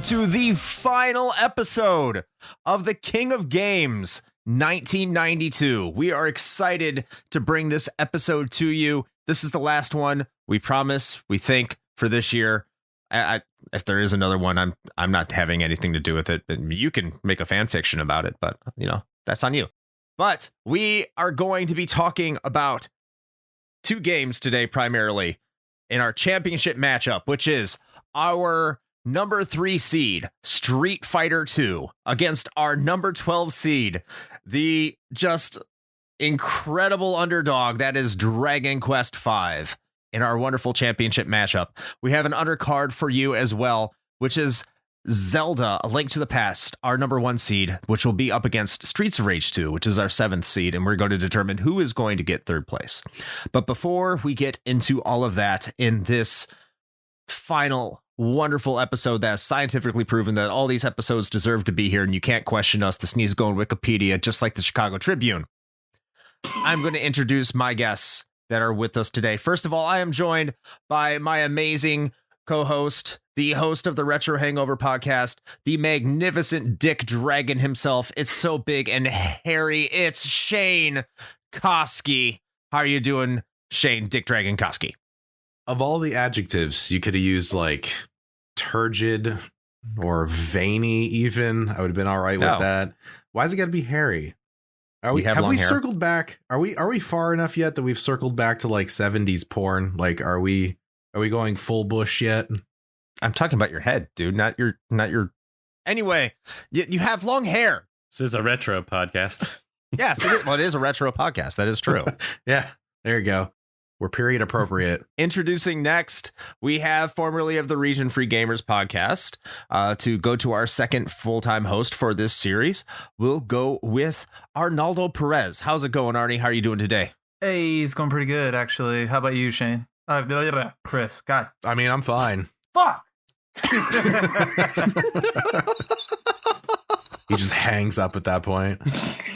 welcome to the final episode of the King of Games 1992. We are excited to bring this episode to you. This is the last one, we promise, we think, for this year. If there is another one, I'm not having anything to do with it. You can make a fan fiction about it, but that's on you. But we are going to be talking about two games today, primarily in our championship matchup, which is our number 3 seed, Street Fighter II, against our number 12 seed, the just incredible underdog that is Dragon Quest V, in our wonderful championship matchup. We have an undercard for you as well, which is Zelda, A Link to the Past, our number 1 seed, which will be up against Streets of Rage 2, which is our 7th seed, and we're going to determine who is going to get 3rd place. But before we get into all of that in this final wonderful episode that is scientifically proven that all these episodes deserve to be here and you can't question us, this needs to go on Wikipedia, just like the Chicago Tribune, I'm going to introduce my guests that are with us today. First of all, I am joined by my amazing co-host, the host of the Retro Hangover podcast, the magnificent Dick Dragon himself. It's so big and hairy. It's Shane Koski. How are you doing, Shane Dick Dragon Koski? Of all the adjectives, you could have used like turgid or veiny even. I would have been all right with that. Why is it got to be hairy? Have we circled back? Are we far enough yet that we've circled back to like 70s porn? Like, are we going full bush yet? I'm talking about your head, dude, not your. Anyway, you have long hair. This is a retro podcast. Yes, it is. Well, it is a retro podcast. That is true. Yeah, there you go. We're period appropriate. Introducing next, we have formerly of the Region Free Gamers podcast. To go to our second full-time host for this series, we'll go with Arnaldo Perez. How's it going, Arnie? How are you doing today? Hey, it's going pretty good, actually. How about you, Shane? Chris, God. I mean, I'm fine. Fuck! He just hangs up at that point.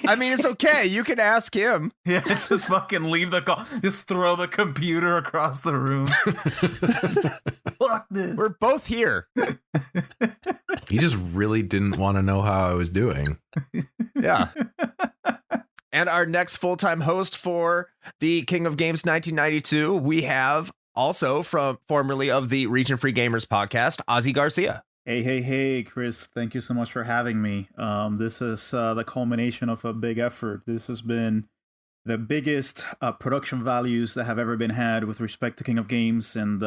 I mean, it's okay. You can ask him. Yeah, just fucking leave the call. Just throw the computer across the room. Fuck this. We're both here. He just really didn't want to know how I was doing. Yeah. And our next full-time host for the King of Games 1992, we have also from formerly of the Region Free Gamers podcast, Ozzy Garcia. Hey, Chris. Thank you so much for having me. This is the culmination of a big effort. This has been the biggest production values that have ever been had with respect to King of Games. And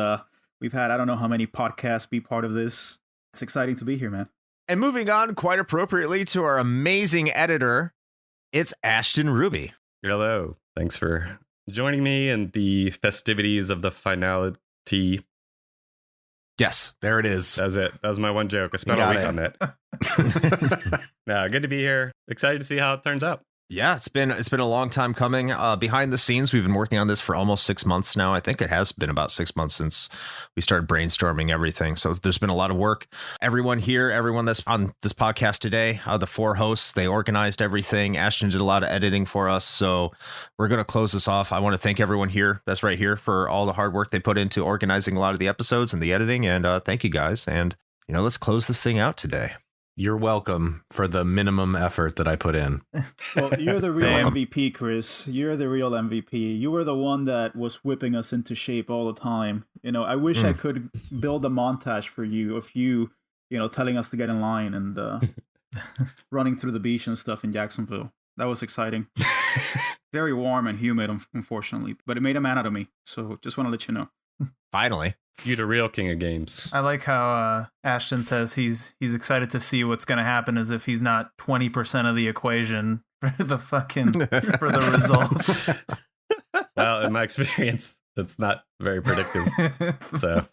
we've had, I don't know how many podcasts be part of this. It's exciting to be here, man. And moving on quite appropriately to our amazing editor, it's Ashton Ruby. Hello. Thanks for joining me in the festivities of the finality. Yes, there it is. That was it. That was my one joke. I spent a week on that. No, good to be here. Excited to see how it turns out. Yeah, it's been a long time coming. Behind the scenes, we've been working on this for almost 6 months now. I think it has been about 6 months since we started brainstorming everything. So there's been a lot of work. Everyone here, everyone that's on this podcast today, the 4 hosts, they organized everything. Ashton did a lot of editing for us. So we're going to close this off. I want to thank everyone here that's right here for all the hard work they put into organizing a lot of the episodes and the editing. And thank you guys. And, let's close this thing out today. You're welcome for the minimum effort that I put in. Well, you're the real MVP, Chris. You're the real MVP. You were the one that was whipping us into shape all the time. I wish I could build a montage for you of you, telling us to get in line and running through the beach and stuff in Jacksonville. That was exciting. Very warm and humid, unfortunately, but it made a man out of me. So just want to let you know. Finally. You the real King of Games. I like how Ashton says he's excited to see what's going to happen as if he's not 20% of the equation for the result. Well, in my experience, that's not very predictive. So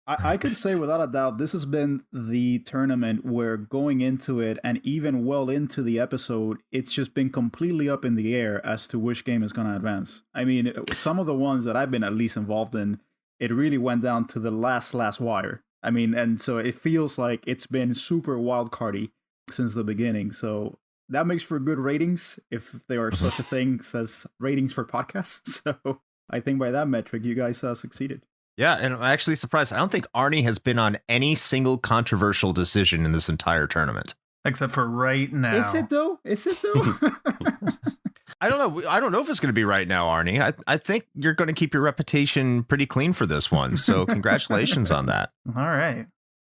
I could say without a doubt, this has been the tournament where going into it and even well into the episode, it's just been completely up in the air as to which game is going to advance. I mean, some of the ones that I've been at least involved in, it really went down to the last wire. I mean, and so it feels like it's been super wildcardy since the beginning. So that makes for good ratings, if there are such a thing as ratings for podcasts. So I think by that metric, you guys succeeded. Yeah, and I'm actually surprised. I don't think Arnie has been on any single controversial decision in this entire tournament. Except for right now. Is it though? I don't know. I don't know if it's going to be right now, Arnie. I think you're going to keep your reputation pretty clean for this one. So congratulations on that. All right.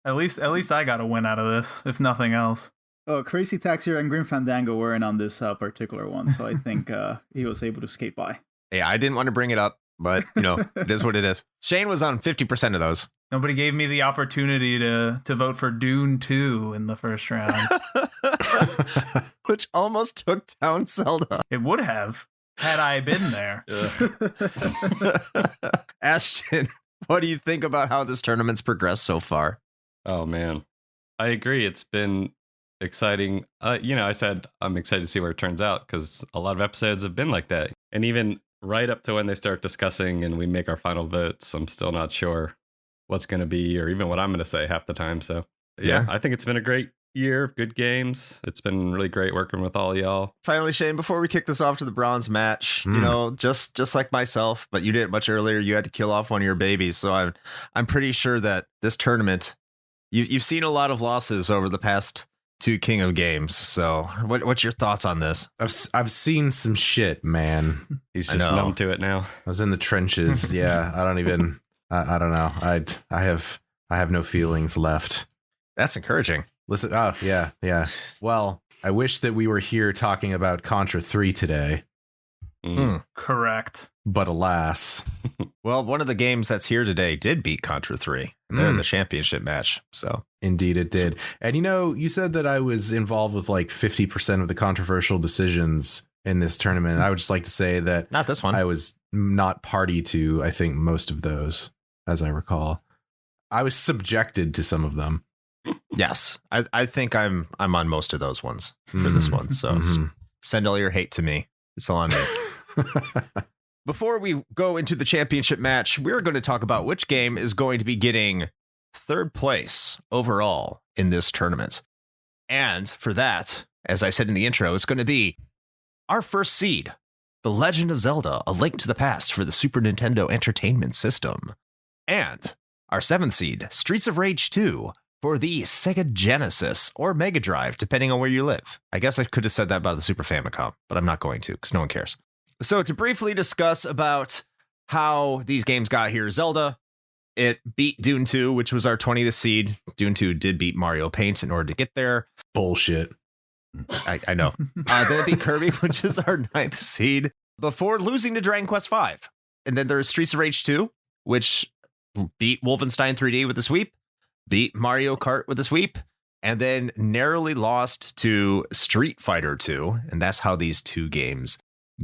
At least I got a win out of this, if nothing else. Oh, Crazy Taxi and Grim Fandango weren't on this particular one, so I think he was able to skate by. Hey, I didn't want to bring it up, but it is what it is. Shane was on 50% of those. Nobody gave me the opportunity to vote for Dune 2 in the first round. Which almost took down Zelda. It would have, had I been there. Ashton, what do you think about how this tournament's progressed so far? Oh, man. I agree. It's been exciting. I said I'm excited to see where it turns out because a lot of episodes have been like that. And even right up to when they start discussing and we make our final votes, I'm still not sure what's going to be or even what I'm going to say half the time. So, yeah, I think it's been a great year of good games. It's been really great working with all y'all. Finally, Shane, before we kick this off to the bronze match, just like myself, but you did it much earlier. You had to kill off one of your babies. So I'm pretty sure that this tournament, you've seen a lot of losses over the past two King of Games. So what's your thoughts on this? I've seen some shit, man. He's just numb to it now. I was in the trenches. Yeah, I don't even. I don't know. I have no feelings left. That's encouraging. Listen. Oh yeah. Well, I wish that we were here talking about Contra 3 today. Correct. But alas. Well, one of the games that's here today did beat Contra 3. And they're in the championship match. So indeed it did. And you said that I was involved with like 50% of the controversial decisions in this tournament. I would just like to say that not this one. I was not party to, I think, most of those, as I recall. I was subjected to some of them. Yes. I think I'm on most of those ones for this one. So send all your hate to me. It's all on me. Before we go into the championship match, we're going to talk about which game is going to be getting third place overall in this tournament. And for that, as I said in the intro, it's going to be our first seed, The Legend of Zelda: A Link to the Past for the Super Nintendo Entertainment System. And our seventh seed, Streets of Rage 2 for the Sega Genesis or Mega Drive, depending on where you live. I guess I could have said that about the Super Famicom, but I'm not going to because no one cares. So to briefly discuss about how these games got here, Zelda, it beat Dune 2, which was our 20th seed. Dune 2 did beat Mario Paint in order to get there. Bullshit. I know. Then it beat Kirby, which is our 9th seed, before losing to Dragon Quest V. And then there's Streets of Rage 2, which beat Wolfenstein 3D with a sweep, beat Mario Kart with a sweep, and then narrowly lost to Street Fighter II. And that's how these two games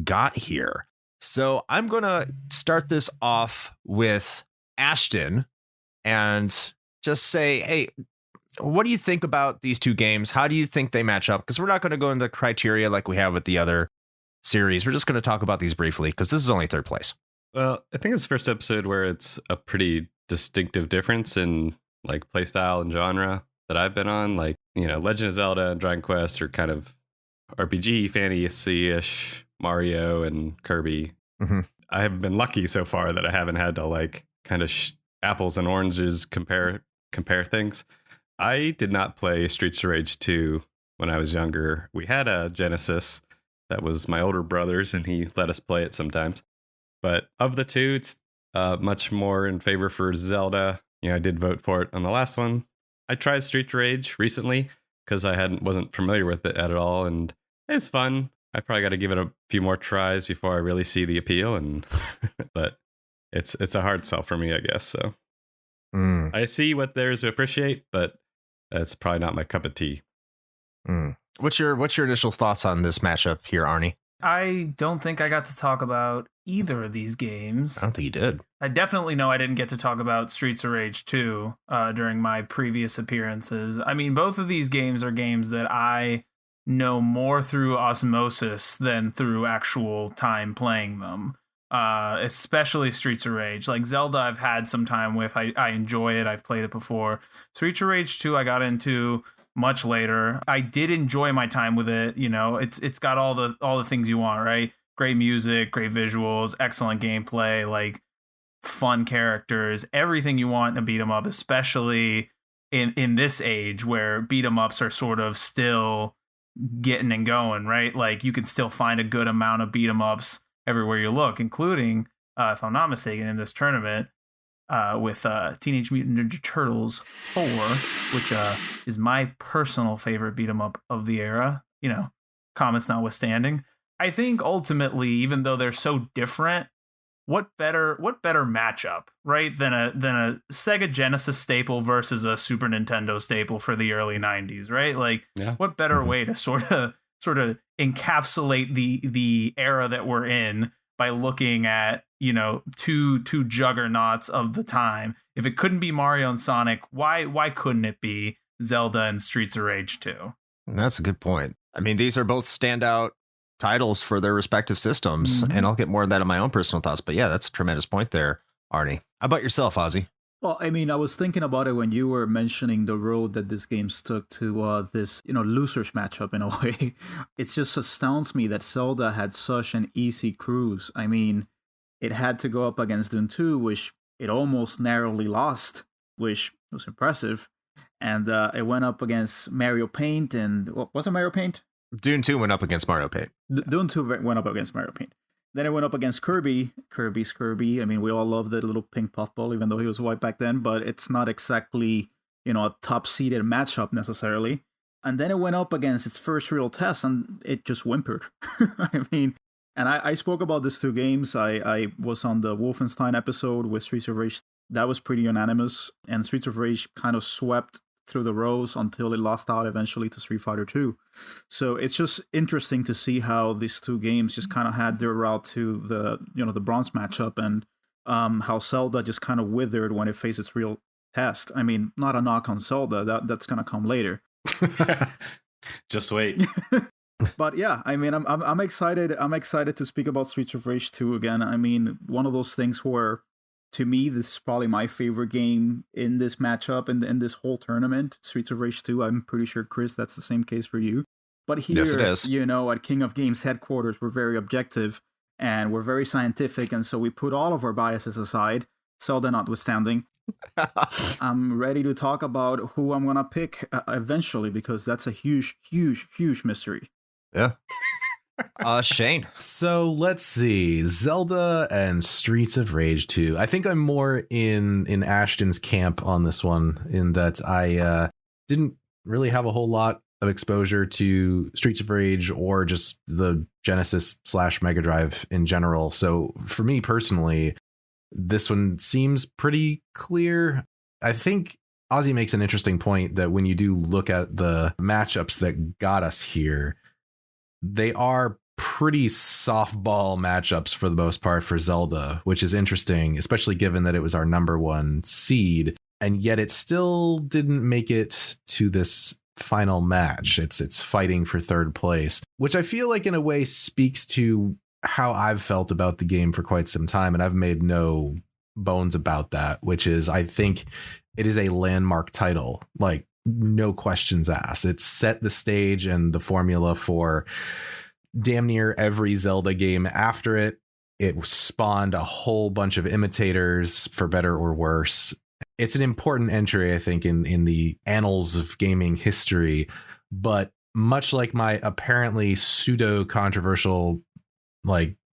got here. So I'm going to start this off with Ashton and just say, hey, what do you think about these two games? How do you think they match up? Because we're not going to go into the criteria like we have with the other series. We're just going to talk about these briefly because this is only third place. Well, I think it's the first episode where it's a pretty distinctive difference in like playstyle and genre that I've been on. Like, Legend of Zelda and Dragon Quest are kind of RPG, fantasy-ish, Mario and Kirby. I have been lucky so far that I haven't had to like kind of apples and oranges compare things. I did not play Streets of Rage 2 when I was younger. We had a Genesis that was my older brother's, and he let us play it sometimes. But of the two, it's much more in favor for Zelda. I did vote for it on the last one. I tried Street Rage recently because I wasn't familiar with it at all, and it's fun. I probably got to give it a few more tries before I really see the appeal, and but it's a hard sell for me, I guess. So I see what there is to appreciate, but it's probably not my cup of tea. What's your initial thoughts on this matchup here, Arnie? I don't think I got to talk about either of these games. I don't think you did. I definitely know I didn't get to talk about Streets of Rage 2 during my previous appearances. I mean, both of these games are games that I know more through osmosis than through actual time playing them. Especially Streets of Rage. Like Zelda, I've had some time with. I enjoy it. I've played it before. Streets of Rage 2, I got into much later. I did enjoy my time with it. It's got all the things you want, right? Great music, great visuals, excellent gameplay. Like fun characters, everything you want in a beat 'em up, especially in this age where beat 'em ups are sort of still getting and going, right? Like you can still find a good amount of beat 'em ups everywhere you look, including, if I'm not mistaken, in this tournament with Teenage Mutant Ninja Turtles 4, which is my personal favorite beat 'em up of the era, comments notwithstanding. I think ultimately, even though they're so different, what better matchup, right, than a Sega Genesis staple versus a Super Nintendo staple for the early 90s, right? Like, what better way to sort of encapsulate the era that we're in by looking at, two juggernauts of the time. If it couldn't be Mario and Sonic, why couldn't it be Zelda and Streets of Rage 2? That's a good point. I mean, these are both standout titles for their respective systems, and I'll get more of that in my own personal thoughts. But yeah, that's a tremendous point there, Arnie. How about yourself, Ozzy? Well, I mean, I was thinking about it when you were mentioning the road that this game took to this, losers matchup in a way. It just astounds me that Zelda had such an easy cruise. I mean, it had to go up against Dune 2, which it almost narrowly lost, which was impressive. And it went up against Mario Paint, and what was it, Mario Paint? Dune 2 went up against Mario Paint. Dune 2 went up against Mario Paint. Then it went up against Kirby. Kirby's Kirby. I mean, we all love the little pink puffball, even though he was white back then, but it's not exactly, a top-seeded matchup necessarily. And then it went up against its first real test, and it just whimpered. I mean, and I spoke about these two games. I was on the Wolfenstein episode with Streets of Rage. That was pretty unanimous, and Streets of Rage kind of swept through the rows until it lost out eventually to Street Fighter II. So it's just interesting to see how these two games just kind of had their route to the bronze matchup, and how Zelda just kind of withered when it faced its real test. I mean, not a knock on Zelda, that's gonna come later. Just wait. But yeah, I mean, I'm excited. I'm excited to speak about Streets of Rage 2 again. I mean, one of those things where, to me, this is probably my favorite game in this matchup and in this whole tournament. Streets of Rage 2, I'm pretty sure, Chris, that's the same case for you. But here, yes, it is. At King of Games headquarters, we're very objective and we're very scientific. And so we put all of our biases aside, Zelda notwithstanding. I'm ready to talk about who I'm going to pick eventually, because that's a huge, huge, huge mystery. Yeah. Shane. So let's see. Zelda and Streets of Rage 2. I think I'm more in Ashton's camp on this one, in that I didn't really have a whole lot of exposure to Streets of Rage or just the Genesis / Mega Drive in general. So for me personally, this one seems pretty clear. I think Ozzy makes an interesting point that when you do look at the matchups that got us here, they are pretty softball matchups for the most part for Zelda, which is interesting, especially given that it was our number one seed, and yet it still didn't make it to this final match. It's fighting for third place, which I feel like in a way speaks to how I've felt about the game for quite some time, and I've made no bones about that, which is I think it is a landmark title, like no questions asked. It set the stage and the formula for damn near every Zelda game after it. It spawned a whole bunch of imitators, for better or worse. It's an important entry, I think, in the annals of gaming history. But much like my apparently pseudo controversial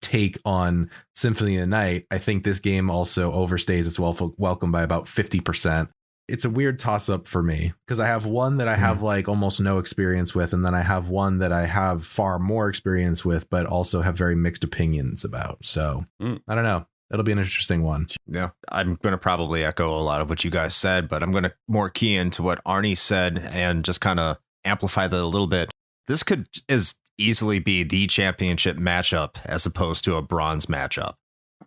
take on Symphony of the Night, I think this game also overstays its welcome by about 50%. It's a weird toss up for me, because I have one that I have almost no experience with, and then I have one that I have far more experience with, but also have very mixed opinions about. So I don't know. It'll be an interesting one. Yeah, I'm going to probably echo a lot of what you guys said, but I'm going to more key into what Arnie said and just kind of amplify that a little bit. This could as easily be the championship matchup as opposed to a bronze matchup.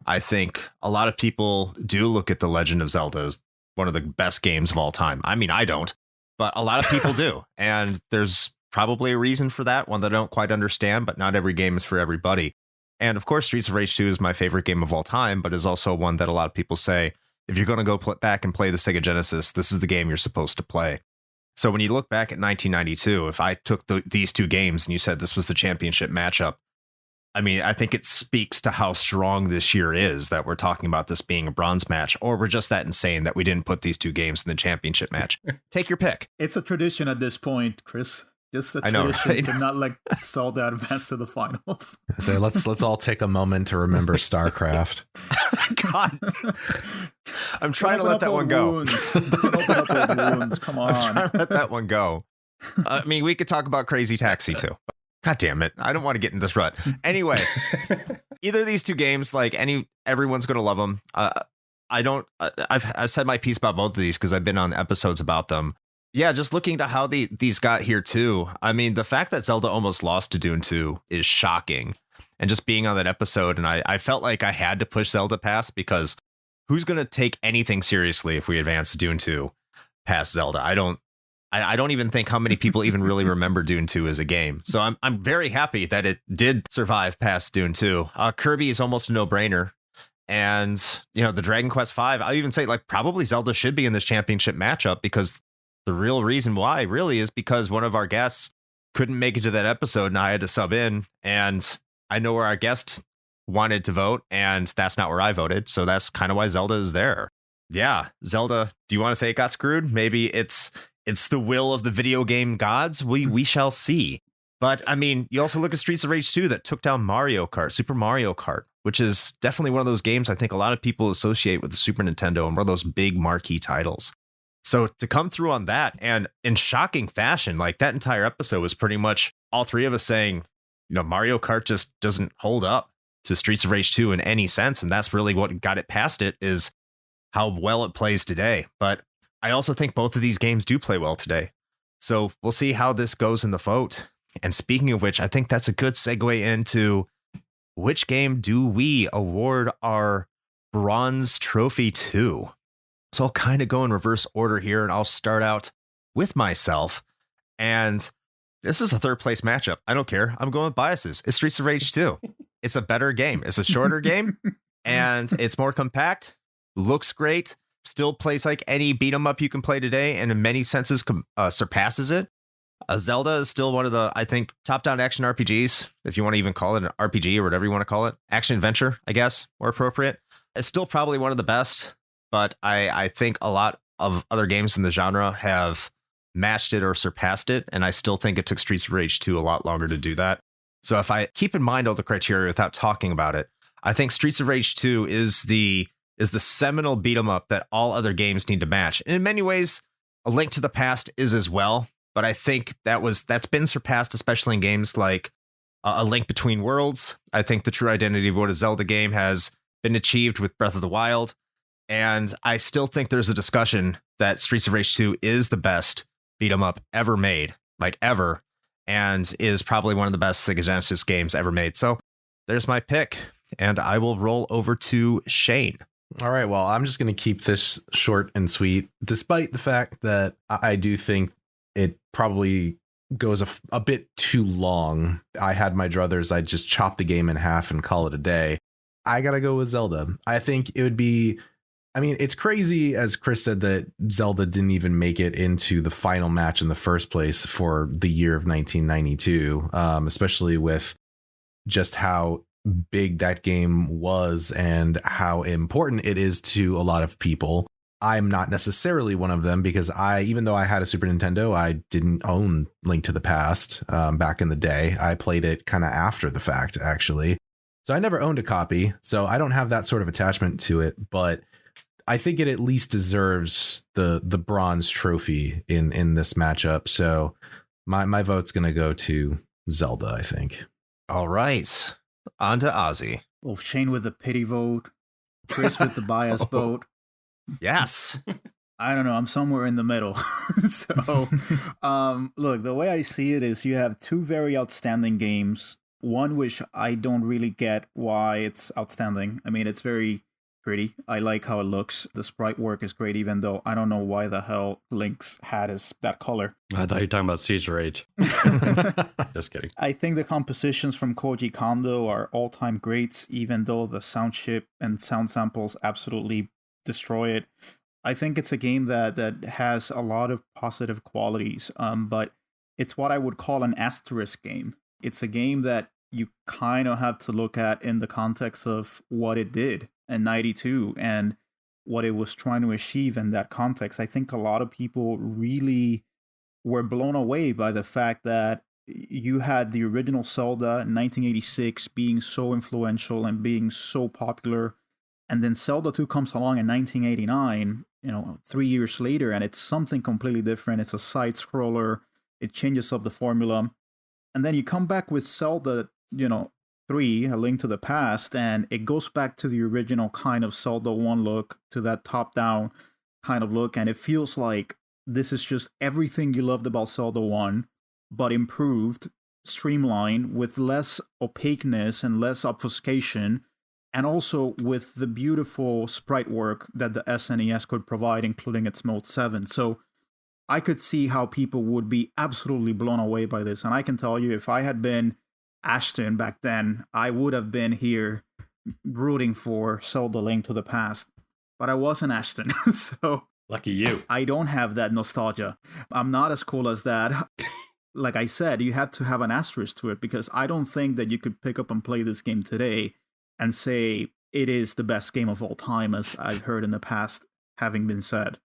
I think a lot of people do look at The Legend of Zelda as one of the best games of all time. I mean, I don't, but a lot of people do. And there's probably a reason for that, one that I don't quite understand, but not every game is for everybody. And of course, Streets of Rage 2 is my favorite game of all time, but is also one that a lot of people say, if you're going to go back and play the Sega Genesis, this is the game you're supposed to play. So when you look back at 1992, if I took these two games and you said this was the championship matchup, I mean, I think it speaks to how strong this year is that we're talking about this being a bronze match, or we're just that insane that we didn't put these two games in the championship match. Take your pick. It's a tradition at this point, Chris. Just a tradition right? to not let Zelda advance to the finals. So let's all take a moment to remember StarCraft. God, I'm trying to let that one go. Don't open up those wounds. Come on, I'm trying to let that one go. I mean, we could talk about Crazy Taxi too. God damn it! I don't want to get in this rut. Anyway, either of these two games, like everyone's going to love them. I've said my piece about both of these because I've been on episodes about them. Yeah, just looking to how these got here too. I mean, the fact that Zelda almost lost to Dune 2 is shocking. And just being on that episode, and I felt like I had to push Zelda past, because who's going to take anything seriously if we advance Dune 2 past Zelda? I don't even think how many people even really remember Dune 2 as a game. So I'm very happy that it did survive past Dune 2. Kirby is almost a no-brainer. And, the Dragon Quest V, I even say like probably Zelda should be in this championship matchup, because the real reason why really is because one of our guests couldn't make it to that episode and I had to sub in, and I know where our guest wanted to vote, and that's not where I voted. So that's kind of why Zelda is there. Yeah, Zelda, do you want to say it got screwed? Maybe it's the will of the video game gods. We shall see. But I mean, you also look at Streets of Rage 2 that took down Super Mario Kart, which is definitely one of those games I think a lot of people associate with the Super Nintendo and one of those big marquee titles. So to come through on that, and in shocking fashion, like that entire episode was pretty much all three of us saying, Mario Kart just doesn't hold up to Streets of Rage 2 in any sense. And that's really what got it past it, is how well it plays today. But I also think both of these games do play well today. So we'll see how this goes in the vote. And speaking of which, I think that's a good segue into which game do we award our bronze trophy to? So I'll kind of go in reverse order here, and I'll start out with myself. And this is a third place matchup. I don't care. I'm going with biases. It's Streets of Rage 2. It's a better game. It's a shorter game, and it's more compact, looks great, still plays like any beat 'em up you can play today, and in many senses surpasses it. Zelda is still one of the, I think, top-down action RPGs, if you want to even call it an RPG or whatever you want to call it. Action adventure, I guess, more appropriate. It's still probably one of the best. But I think a lot of other games in the genre have matched it or surpassed it, and I still think it took Streets of Rage 2 a lot longer to do that. So if I keep in mind all the criteria without talking about it, I think Streets of Rage 2 is the seminal beat 'em up that all other games need to match. And in many ways, A Link to the Past is as well, but I think that's been surpassed, especially in games like A Link Between Worlds. I think the true identity of what a Zelda game has been achieved with Breath of the Wild. And I still think there's a discussion that Streets of Rage 2 is the best beat 'em up ever made, like ever, and is probably one of the best Sega Genesis games ever made. So there's my pick, and I will roll over to Shane. All right, well, I'm just going to keep this short and sweet, despite the fact that I do think it probably goes a bit too long. I had my druthers. I'd just chop the game in half and call it a day. I got to go with Zelda. I think it would be... I mean, it's crazy, as Chris said, that Zelda didn't even make it into the final match in the first place for the year of 1992, especially with just how big that game was and how important it is to a lot of people. I'm not necessarily one of them, because even though I had a Super Nintendo, I didn't own Link to the Past back in the day. I played it kind of after the fact, actually. So I never owned a copy, so I don't have that sort of attachment to it, but I think it at least deserves the bronze trophy in this matchup. So my vote's going to go to Zelda, I think. All right. On to Ozzy. Well, Shane with the pity vote, Chris with the bias vote. Yes. I don't know. I'm somewhere in the middle. So, look, the way I see it is you have two very outstanding games. One which I don't really get why it's outstanding. I mean, it's very pretty. I like how it looks. The sprite work is great, even though I don't know why the hell Link's hat is that color. I thought you were talking about Siege Rage. Just kidding. I think the compositions from Koji Kondo are all-time greats, even though the sound chip and sound samples absolutely destroy it. I think it's a game that has a lot of positive qualities, but it's what I would call an asterisk game. It's a game that you kind of have to look at in the context of what it did in 92 and what it was trying to achieve in that context. I think a lot of people really were blown away by the fact that you had the original Zelda in 1986 being so influential and being so popular, and then Zelda 2 comes along in 1989, 3 years later, and it's something completely different. It's a side scroller. It changes up the formula. And then you come back with Zelda, 3, A Link to the Past, and it goes back to the original kind of Zelda 1 look, to that top-down kind of look, and it feels like this is just everything you loved about Zelda 1, but improved, streamlined, with less opaqueness and less obfuscation, and also with the beautiful sprite work that the SNES could provide, including its Mode 7. So I could see how people would be absolutely blown away by this. And I can tell you, if I had been Ashton back then, I would have been here rooting for Zelda Link to the Past. But I wasn't Ashton, so... Lucky you. I don't have that nostalgia. I'm not as cool as that. Like I said, you have to have an asterisk to it, because I don't think that you could pick up and play this game today and say it is the best game of all time, as I've heard in the past having been said.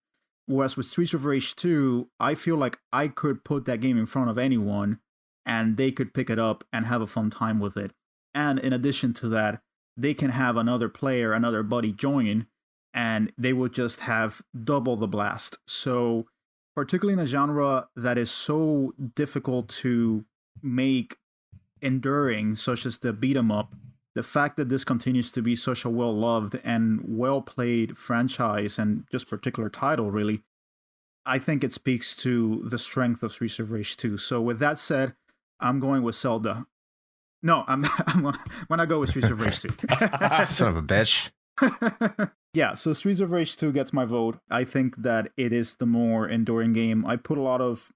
Whereas with Streets of Rage 2, I feel like I could put that game in front of anyone and they could pick it up and have a fun time with it. And in addition to that, they can have another player, another buddy join, and they will just have double the blast. So particularly in a genre that is so difficult to make enduring, such as the beat 'em up, the fact that this continues to be such a well-loved and well-played franchise, and just particular title, really, I think it speaks to the strength of Streets of Rage 2. So with that said, I'm going with Zelda. No, I'm gonna go with Streets of Rage 2. Son of a bitch. Yeah, so Streets of Rage 2 gets my vote. I think that it is the more enduring game. I put a lot of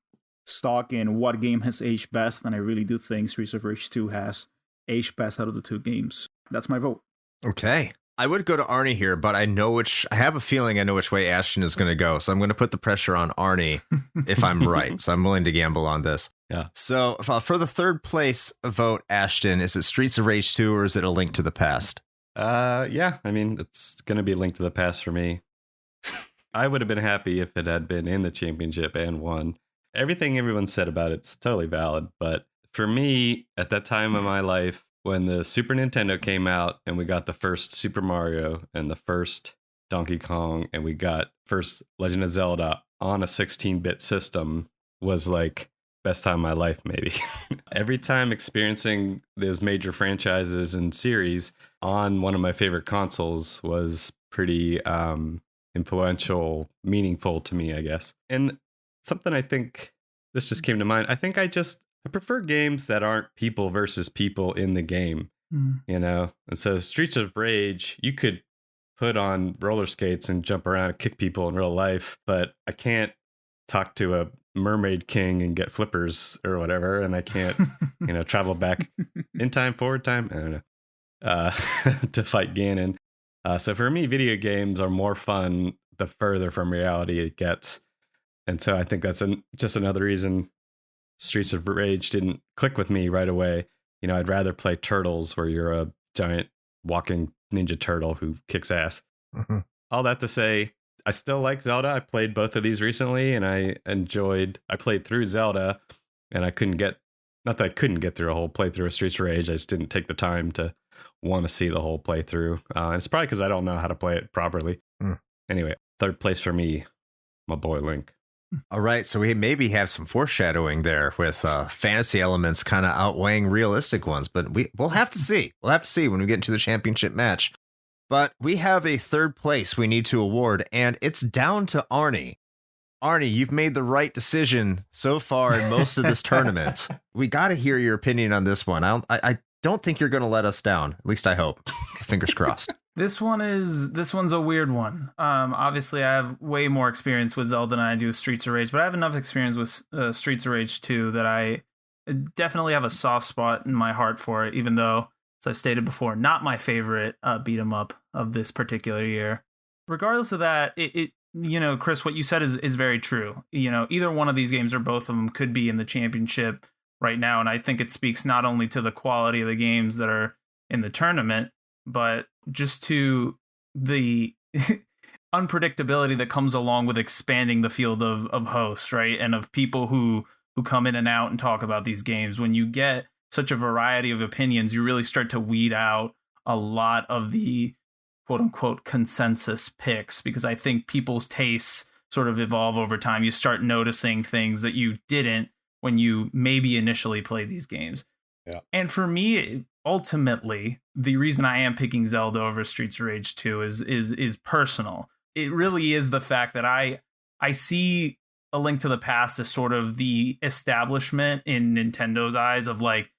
stock in what game has aged best, and I really do think Streets of Rage 2 has aged best out of the two games. That's my vote. Okay. I would go to Arnie here, but I have a feeling I know which way Ashton is going to go. So I'm going to put the pressure on Arnie if I'm right. So I'm willing to gamble on this. Yeah. So for the third place vote, Ashton, is it Streets of Rage 2 or is it A Link to the Past? Yeah. I mean, it's going to be Link to the Past for me. I would have been happy if it had been in the championship and won. Everything everyone said about it's totally valid. But for me, at that time of my life, when the Super Nintendo came out and we got the first Super Mario and the first Donkey Kong and we got first Legend of Zelda on a 16-bit system, was like best time of my life, maybe. Every time experiencing those major franchises and series on one of my favorite consoles was pretty influential, meaningful to me, I guess. And something I think, this just came to mind, I think I prefer games that aren't people versus people in the game, And so Streets of Rage, you could put on roller skates and jump around and kick people in real life, but I can't talk to a mermaid king and get flippers or whatever. And I can't, travel back in time, forward time, I don't know, to fight Ganon. So for me, video games are more fun the further from reality it gets. And so I think that's just another reason Streets of Rage didn't click with me right away. I'd rather play Turtles, where you're a giant walking ninja turtle who kicks ass. Mm-hmm. All that to say, I still like Zelda. I played both of these recently, and I played through Zelda, and not that I couldn't get through a whole playthrough of Streets of Rage, I just didn't take the time to want to see the whole playthrough. And it's probably because I don't know how to play it properly. Anyway, third place for me, my boy Link. All right, so we maybe have some foreshadowing there with fantasy elements kind of outweighing realistic ones, but we'll have to see. We'll have to see when we get into the championship match. But we have a third place we need to award, and it's down to Arnie. Arnie, you've made the right decision so far in most of this tournament. We got to hear your opinion on this one. I don't think you're going to let us down. At least I hope. Fingers crossed. This one's a weird one. Obviously, I have way more experience with Zelda than I do with Streets of Rage, but I have enough experience with Streets of Rage 2 that I definitely have a soft spot in my heart for it, even though, as I've stated before, not my favorite beat 'em up of this particular year. Regardless of that, Chris, what you said is very true. Either one of these games or both of them could be in the championship right now. And I think it speaks not only to the quality of the games that are in the tournament, but just to the unpredictability that comes along with expanding the field of hosts, right? And of people who come in and out and talk about these games. When you get such a variety of opinions, you really start to weed out a lot of the quote unquote consensus picks, because I think people's tastes sort of evolve over time. You start noticing things that you didn't when you maybe initially played these games. Yeah. And for me, ultimately, the reason I am picking Zelda over Streets of Rage 2 is personal. It really is the fact that I see A Link to the Past as sort of the establishment in Nintendo's eyes of like,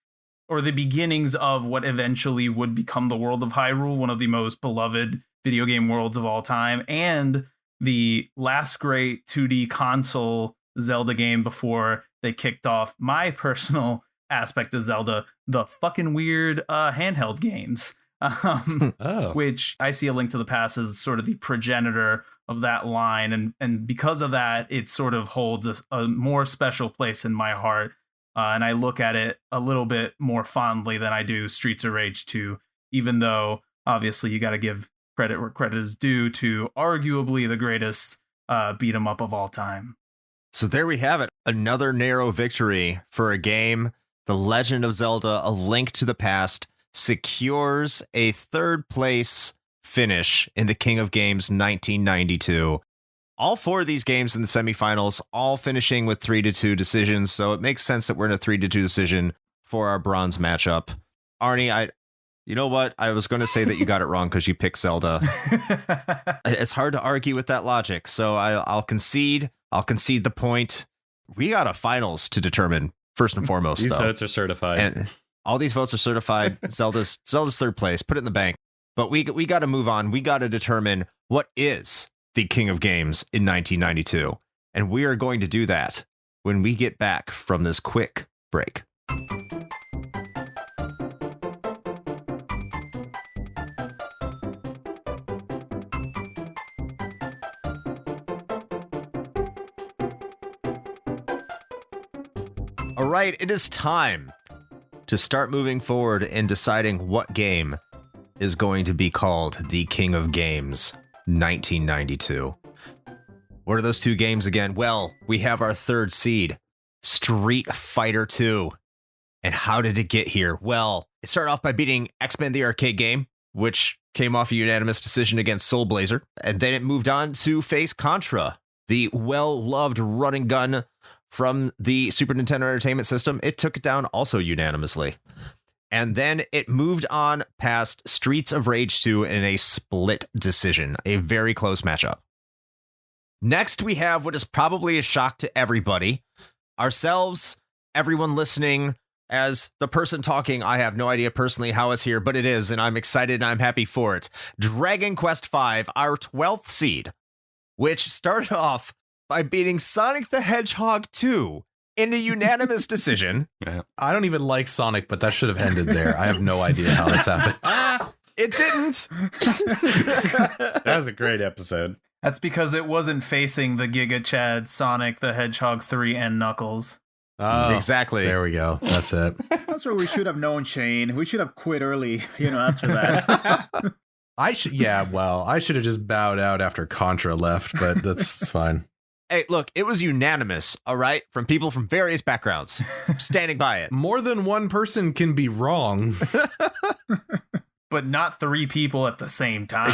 or the beginnings of what eventually would become the world of Hyrule, one of the most beloved video game worlds of all time, and the last great 2D console Zelda game before they kicked off my personal aspect of Zelda, the fucking weird handheld games. Which I see A Link to the Past as sort of the progenitor of that line. And because of that, it sort of holds a more special place in my heart. And I look at it a little bit more fondly than I do Streets of Rage 2, even though obviously you got to give credit where credit is due to arguably the greatest beat 'em up of all time. So there we have it. Another narrow victory for a game. The Legend of Zelda, A Link to the Past, secures a third place finish in the King of Games 1992. All four of these games in the semifinals, all finishing with 3-2 decisions. So it makes sense that we're in a 3-2 decision for our bronze matchup. Arnie, you know what? I was going to say that you got it wrong because you picked Zelda. It's hard to argue with that logic. So I'll concede. I'll concede the point. We got a finals to determine first and foremost. These votes are certified. And all these votes are certified. Zelda's third place. Put it in the bank. But we got to move on. We got to determine what is the King of Games in 1992. And we are going to do that when we get back from this quick break. All right, it is time to start moving forward and deciding what game is going to be called the King of Games 1992. What are those two games again? Well, we have our third seed, Street Fighter II. And how did it get here? Well, it started off by beating X-Men the arcade game, which came off a unanimous decision against Soul Blazer. And then it moved on to face Contra, the well-loved running gun from the Super Nintendo Entertainment System. It took it down also unanimously. And then it moved on past Streets of Rage 2 in a split decision, a very close matchup. Next, we have what is probably a shock to everybody, ourselves, everyone listening. As the person talking, I have no idea personally how it's here, but it is, and I'm excited and I'm happy for it. Dragon Quest V, our 12th seed, which started off by beating Sonic the Hedgehog 2 in a unanimous decision. Yeah. I don't even like Sonic, but that should have ended there. I have no idea how this happened. It didn't. That was a great episode. That's because it wasn't facing the Giga Chad, Sonic the Hedgehog 3, and Knuckles. Oh, exactly. There we go. That's it. That's what we should have known, Shane. We should have quit early, after that. I should have just bowed out after Contra left, but that's fine. Hey, look, it was unanimous, all right, from people from various backgrounds, standing by it. More than one person can be wrong. But not three people at the same time.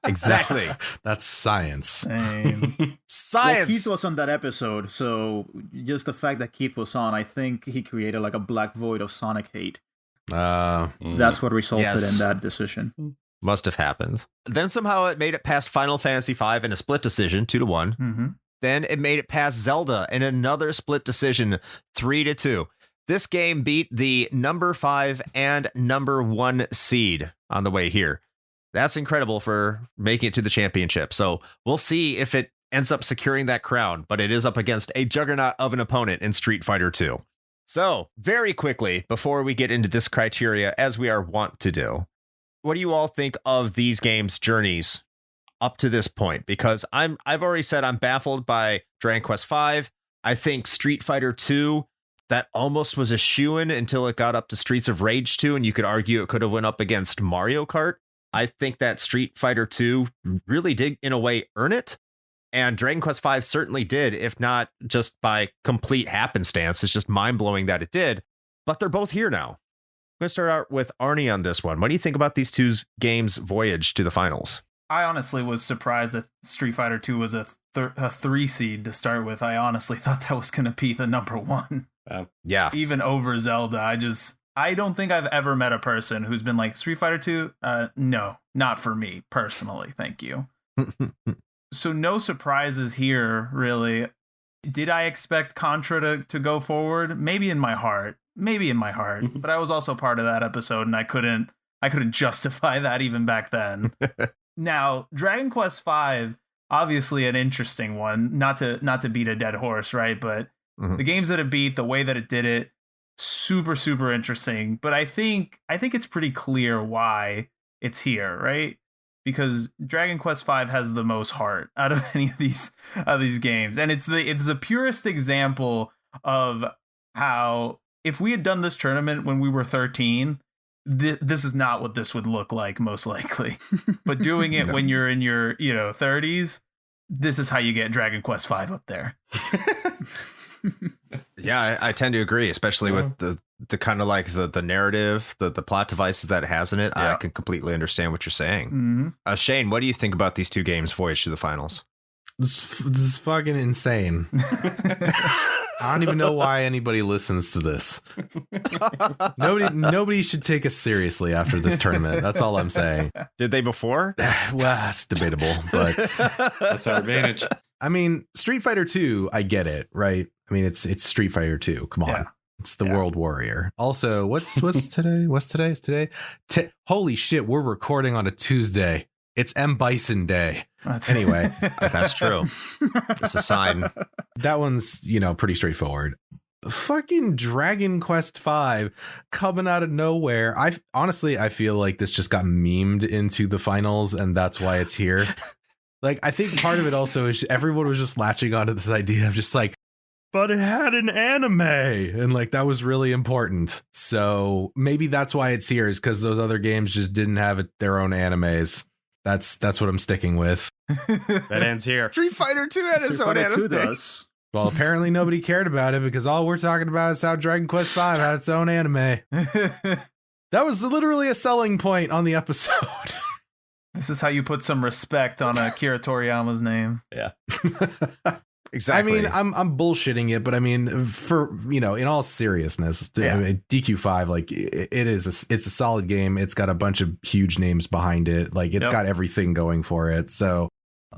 Exactly. That's science. Science. Well, Keith was on that episode, so just the fact that Keith was on, I think he created like a black void of Sonic hate. That's what resulted in that decision. Must have happened. Then somehow it made it past Final Fantasy V in a split decision, 2-1. Mm-hmm. Then it made it past Zelda in another split decision, 3-2. This game beat the number 5 and number 1 seed on the way here. That's incredible for making it to the championship. So we'll see if it ends up securing that crown, but it is up against a juggernaut of an opponent in Street Fighter II. So very quickly, before we get into this criteria, as we are wont to do, what do you all think of these games' journeys up to this point? Because I've already said I'm baffled by Dragon Quest V. I think Street Fighter II that almost was a shoo-in until it got up to Streets of Rage 2, and you could argue it could have went up against Mario Kart. I think that Street Fighter II really did, in a way, earn it. And Dragon Quest V certainly did, if not just by complete happenstance. It's just mind-blowing that it did. But they're both here now. I'm going to start out with Arnie on this one. What do you think about these two games' voyage to the finals? I honestly was surprised that Street Fighter II was a 3 seed to start with. I honestly thought that was going to be the number one. Yeah. Even over Zelda. I don't think I've ever met a person who's been like, Street Fighter 2? No, not for me personally. Thank you. So no surprises here, really. Did I expect Contra to go forward? Maybe in my heart. But I was also part of that episode, and I couldn't justify that even back then. Now, Dragon Quest V, obviously an interesting one. Not to beat a dead horse, right? But the games that it beat, the way that it did it, super, super interesting. But I think it's pretty clear why it's here, right? Because Dragon Quest V has the most heart out of any of these games, and it's the purest example of how, if we had done this tournament when we were 13, this is not what this would look like, most likely. But doing it when you're in your 30s, this is how you get Dragon Quest V up there. Yeah, I tend to agree, especially with the kind of like the narrative, the plot devices that it has in it. Yeah. I can completely understand what you're saying. Shane, what do you think about these two games' voyage to the finals? This is fucking insane. I don't even know why anybody listens to this. Nobody should take us seriously after this tournament. That's all I'm saying. Did they before? Well, it's debatable, but that's our advantage. I mean, Street Fighter 2, I get it, right? I mean, it's Street Fighter 2. Come on. Yeah. It's the World Warrior. Also, what's today? What's today? Is today? Holy shit, we're recording on a Tuesday. It's M. Bison Day. Anyway, that's true. It's a sign. That one's, pretty straightforward. Fucking Dragon Quest V coming out of nowhere. I feel like this just got memed into the finals, and that's why it's here. Like, I think part of it also is everyone was just latching onto this idea of just like, but it had an anime, and like that was really important. So maybe that's why it's here, is because those other games just didn't have their own animes. That's what I'm sticking with. That ends here. Street Fighter 2 had its own anime. Does. Well, apparently nobody cared about it, because all we're talking about is how Dragon Quest V had its own anime. That was literally a selling point on the episode. This is how you put some respect on Akira Toriyama's name. Yeah. Exactly. I mean, I'm bullshitting it, but I mean, for in all seriousness, I mean, DQ5, like it's a solid game. It's got a bunch of huge names behind it. Like it's got everything going for it. So,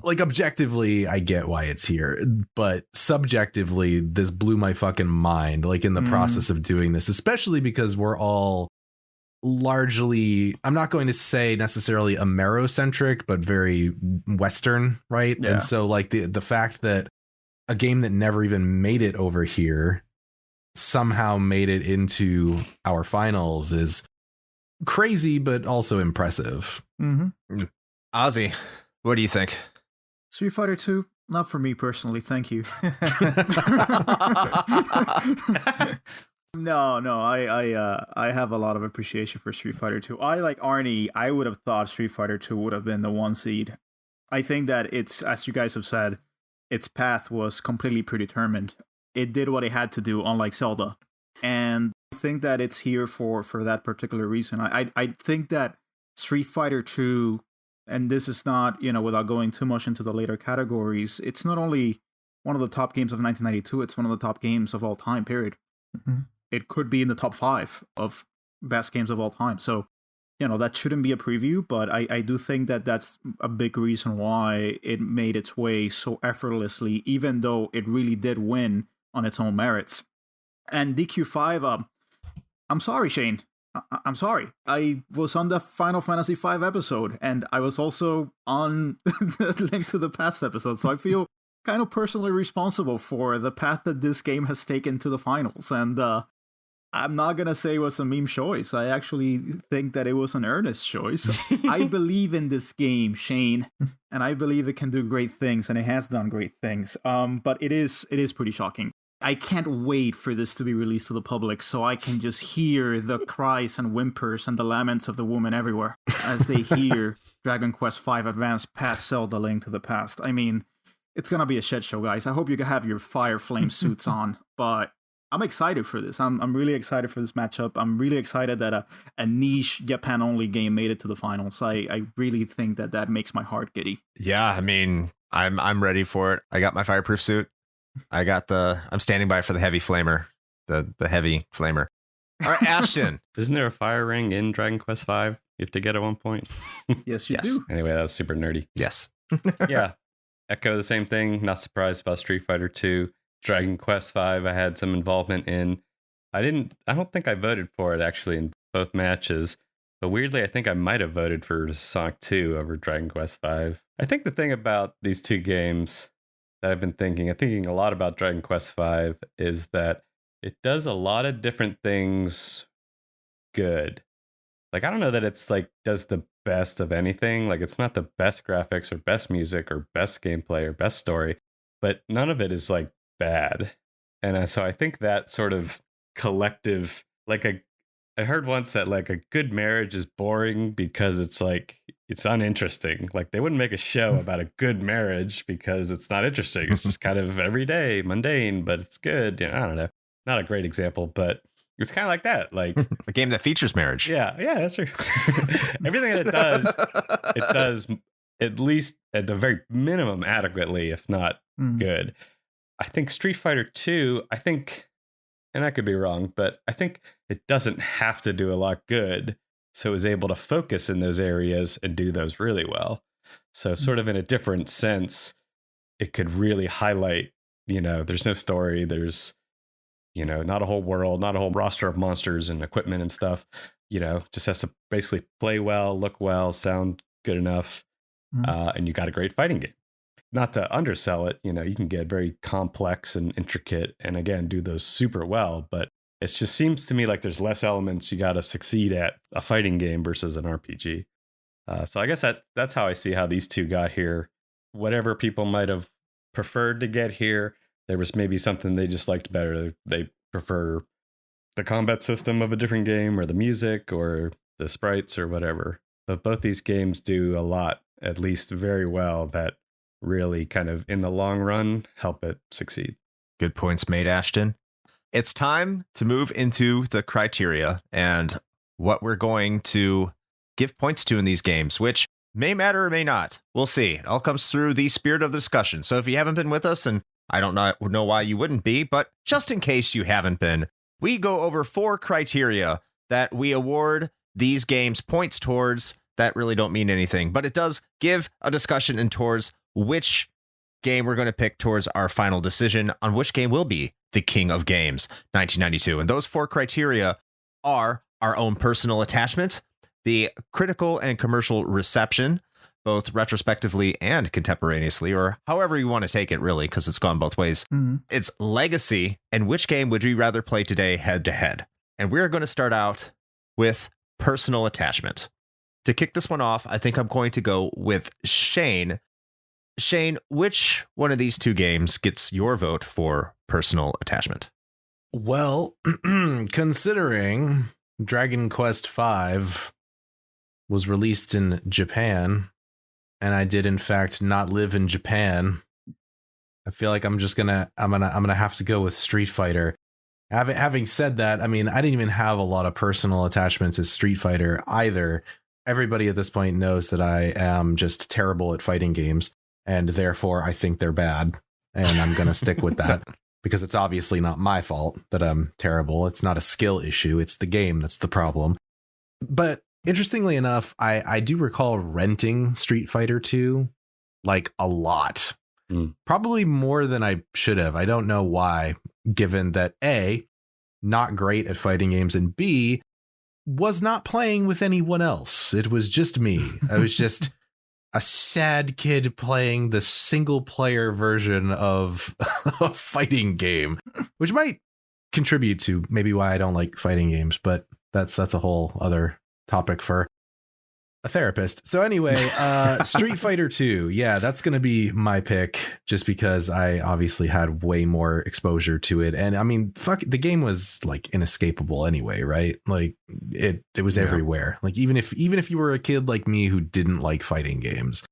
like, objectively, I get why it's here, but subjectively, this blew my fucking mind. Like in the process of doing this, especially because we're all largely, I'm not going to say necessarily Amerocentric, but very Western, right? Yeah. And so, like the fact that a game that never even made it over here somehow made it into our finals is crazy, but also impressive. Ozzy, what do you think? Street Fighter 2, not for me personally. Thank you. No, I have a lot of appreciation for Street Fighter 2. I, like Arnie, I would have thought Street Fighter 2 would have been the 1 seed. I think that it's, as you guys have said, its path was completely predetermined. It did what it had to do, unlike Zelda. And I think that it's here for that particular reason. I think that Street Fighter 2, and this is not, without going too much into the later categories, it's not only one of the top games of 1992, it's one of the top games of all time, period. It could be in the top 5 of best games of all time. So, that shouldn't be a preview, but I do think that that's a big reason why it made its way so effortlessly, even though it really did win on its own merits. And DQ5, I'm sorry, Shane. I'm sorry. I was on the Final Fantasy V episode, and I was also on the Link to the Past episode, so I feel kind of personally responsible for the path that this game has taken to the finals. And I'm not going to say it was a meme choice. I actually think that it was an earnest choice. I believe in this game, Shane, and I believe it can do great things, and it has done great things. But it is pretty shocking. I can't wait for this to be released to the public so I can just hear the cries and whimpers and the laments of the woman everywhere as they hear Dragon Quest V Advanced past Zelda Link to the Past. I mean, it's going to be a shit show, guys. I hope you can have your Fire Flame suits on, but I'm excited for this. I'm really excited for this matchup. I'm really excited that a niche Japan-only game made it to the finals. I really think that makes my heart giddy. Yeah, I mean, I'm ready for it. I got my fireproof suit. I'm standing by for the heavy flamer. The heavy flamer. All right, Ashton. Isn't there a fire ring in Dragon Quest V you have to get at one point? Yes, you do. Anyway, that was super nerdy. Yes. Yeah. Echo the same thing. Not surprised about Street Fighter II. Dragon Quest V, I had some involvement in. I don't think I voted for it actually in both matches. But weirdly, I think I might have voted for Sonic 2 over Dragon Quest V. I think the thing about these two games that I'm thinking a lot about Dragon Quest V, is that it does a lot of different things good. Like, I don't know that it's like does the best of anything. Like, it's not the best graphics or best music or best gameplay or best story, but none of it is like bad. And so I think that sort of collective, I heard once that like a good marriage is boring because it's like, it's uninteresting. Like, they wouldn't make a show about a good marriage because it's not interesting. It's just kind of everyday, mundane, but it's good. I don't know. Not a great example, but it's kind of like that. Like a game that features marriage. Yeah, that's right. Everything that it does at least at the very minimum adequately, if not good. I think Street Fighter II, and I could be wrong, but I think it doesn't have to do a lot good. So it was able to focus in those areas and do those really well. So sort of in a different sense, it could really highlight, there's no story. There's, not a whole world, not a whole roster of monsters and equipment and stuff, just has to basically play well, look well, sound good enough. And you got a great fighting game. Not to undersell it, you can get very complex and intricate and again, do those super well, but it just seems to me like there's less elements you got to succeed at a fighting game versus an RPG. So I guess that's how I see how these two got here. Whatever people might have preferred to get here, there was maybe something they just liked better. They prefer the combat system of a different game or the music or the sprites or whatever. But both these games do a lot, at least very well, that really kind of in the long run help it succeed. Good points made, Ashton. It's time to move into the criteria and what we're going to give points to in these games, which may matter or may not. We'll see. It all comes through the spirit of the discussion. So if you haven't been with us, and I don't know why you wouldn't be, but just in case you haven't been, we go over 4 criteria that we award these games points towards that really don't mean anything, but it does give a discussion and towards which game we're going to pick towards our final decision on which game will be the King of Games 1992. And those 4 criteria are our own personal attachment, the critical and commercial reception, both retrospectively and contemporaneously, or however you want to take it, really, because it's gone both ways. It's legacy, and which game would we rather play today head to head? And we're going to start out with personal attachment. To kick this one off, I think I'm going to go with Shane. Shane, which one of these 2 games gets your vote for personal attachment? Well, considering Dragon Quest V was released in Japan, and I did in fact not live in Japan, I feel like I'm gonna have to go with Street Fighter. Having said that, I mean, I didn't even have a lot of personal attachment to Street Fighter either. Everybody at this point knows that I am just terrible at fighting games, and therefore I think they're bad, and I'm going to stick with that because it's obviously not my fault that I'm terrible. It's not a skill issue. It's the game that's the problem. But interestingly enough, I do recall renting Street Fighter II like a lot, probably more than I should have. I don't know why, given that A, not great at fighting games, and B, was not playing with anyone else. It was just me. I was just a sad kid playing the single player version of a fighting game, which might contribute to maybe why I don't like fighting games, but that's a whole other topic for a therapist. So anyway, Street Fighter II. Yeah, that's going to be my pick just because I obviously had way more exposure to it. And I mean, fuck, the game was like inescapable anyway, right? Like it was everywhere. Like even if you were a kid like me who didn't like fighting games,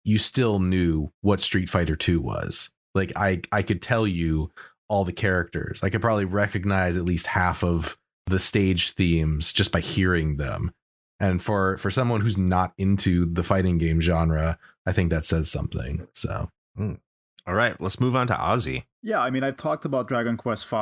you still knew what Street Fighter II was. Like I could tell you all the characters. I could probably recognize at least half of the stage themes just by hearing them. And for someone who's not into the fighting game genre, I think that says something. So, all right, let's move on to Ozzy. Yeah, I mean, I've talked about Dragon Quest V,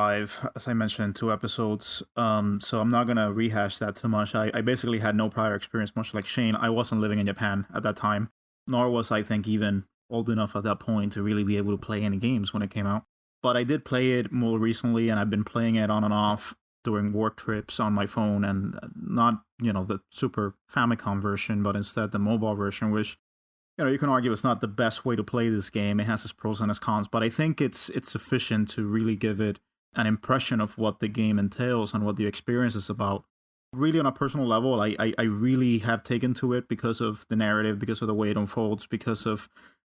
as I mentioned, in 2 episodes. So I'm not going to rehash that too much. I basically had no prior experience, much like Shane. I wasn't living in Japan at that time, nor was I think even old enough at that point to really be able to play any games when it came out. But I did play it more recently, and I've been playing it on and off during work trips on my phone, and not, the Super Famicom version, but instead the mobile version, which, you can argue it's not the best way to play this game. It has its pros and its cons, but I think it's sufficient to really give it an impression of what the game entails and what the experience is about. Really, on a personal level, I really have taken to it because of the narrative, because of the way it unfolds, because of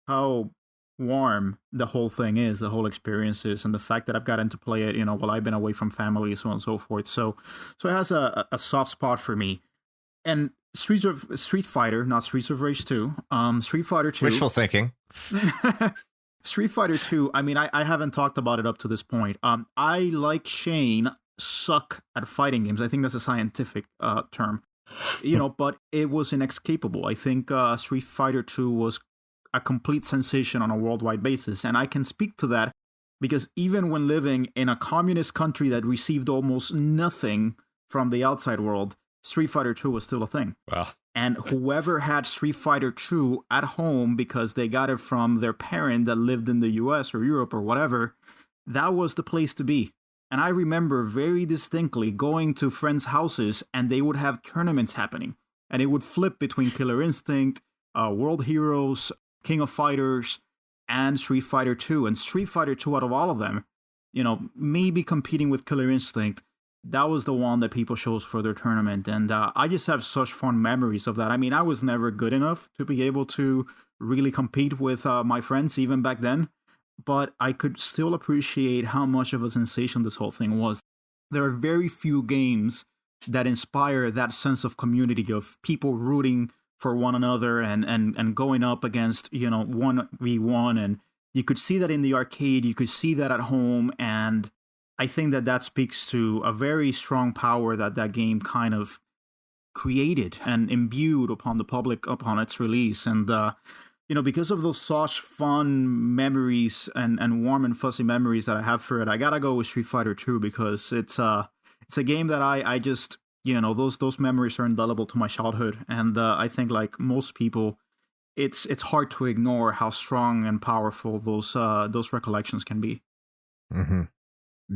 how warm the whole thing is, the whole experience is, and the fact that I've gotten to play it, while I've been away from family, so on and so forth. So it has a soft spot for me. And Street Fighter, not Streets of Rage 2, Street Fighter 2. Wishful thinking. Street Fighter 2, I mean, I haven't talked about it up to this point. I, like Shane, suck at fighting games. I think that's a scientific term, but it was inescapable. I think Street Fighter 2 was a complete sensation on a worldwide basis. And I can speak to that because even when living in a communist country that received almost nothing from the outside world, Street Fighter II was still a thing. Wow. And whoever had Street Fighter II at home because they got it from their parent that lived in the US or Europe or whatever, that was the place to be. And I remember very distinctly going to friends' houses and they would have tournaments happening. And it would flip between Killer Instinct, World Heroes, King of Fighters, and Street Fighter II. And Street Fighter II, out of all of them, maybe competing with Killer Instinct, that was the one that people chose for their tournament. And I just have such fond memories of that. I mean, I was never good enough to be able to really compete with my friends, even back then. But I could still appreciate how much of a sensation this whole thing was. There are very few games that inspire that sense of community, of people rooting for one another and going up against, 1v1. And you could see that in the arcade, you could see that at home. And I think that speaks to a very strong power that game kind of created and imbued upon the public upon its release. And, because of those such fun memories and warm and fuzzy memories that I have for it, I gotta go with Street Fighter 2 because it's a game that I just, those memories are indelible to my childhood. And I think, like most people, it's hard to ignore how strong and powerful those recollections can be. Mm-hmm.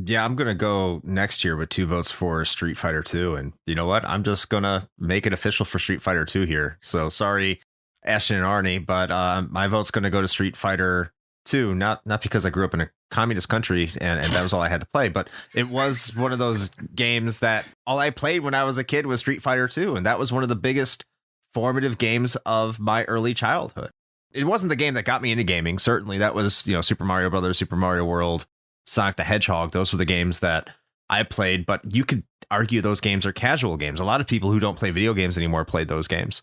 Yeah, I'm going to go next year with 2 votes for Street Fighter 2. And you know what? I'm just going to make it official for Street Fighter 2 here. So sorry, Ashton and Arnie, but my vote's going to go to Street Fighter 2. Not because I grew up in a communist country and that was all I had to play, but it was one of those games that all I played when I was a kid was Street Fighter 2. And that was one of the biggest formative games of my early childhood. It wasn't the game that got me into gaming. Certainly that was, Super Mario Brothers, Super Mario World, Sonic the Hedgehog. Those were the games that I played, but you could argue those games are casual games. A lot of people who don't play video games anymore played those games.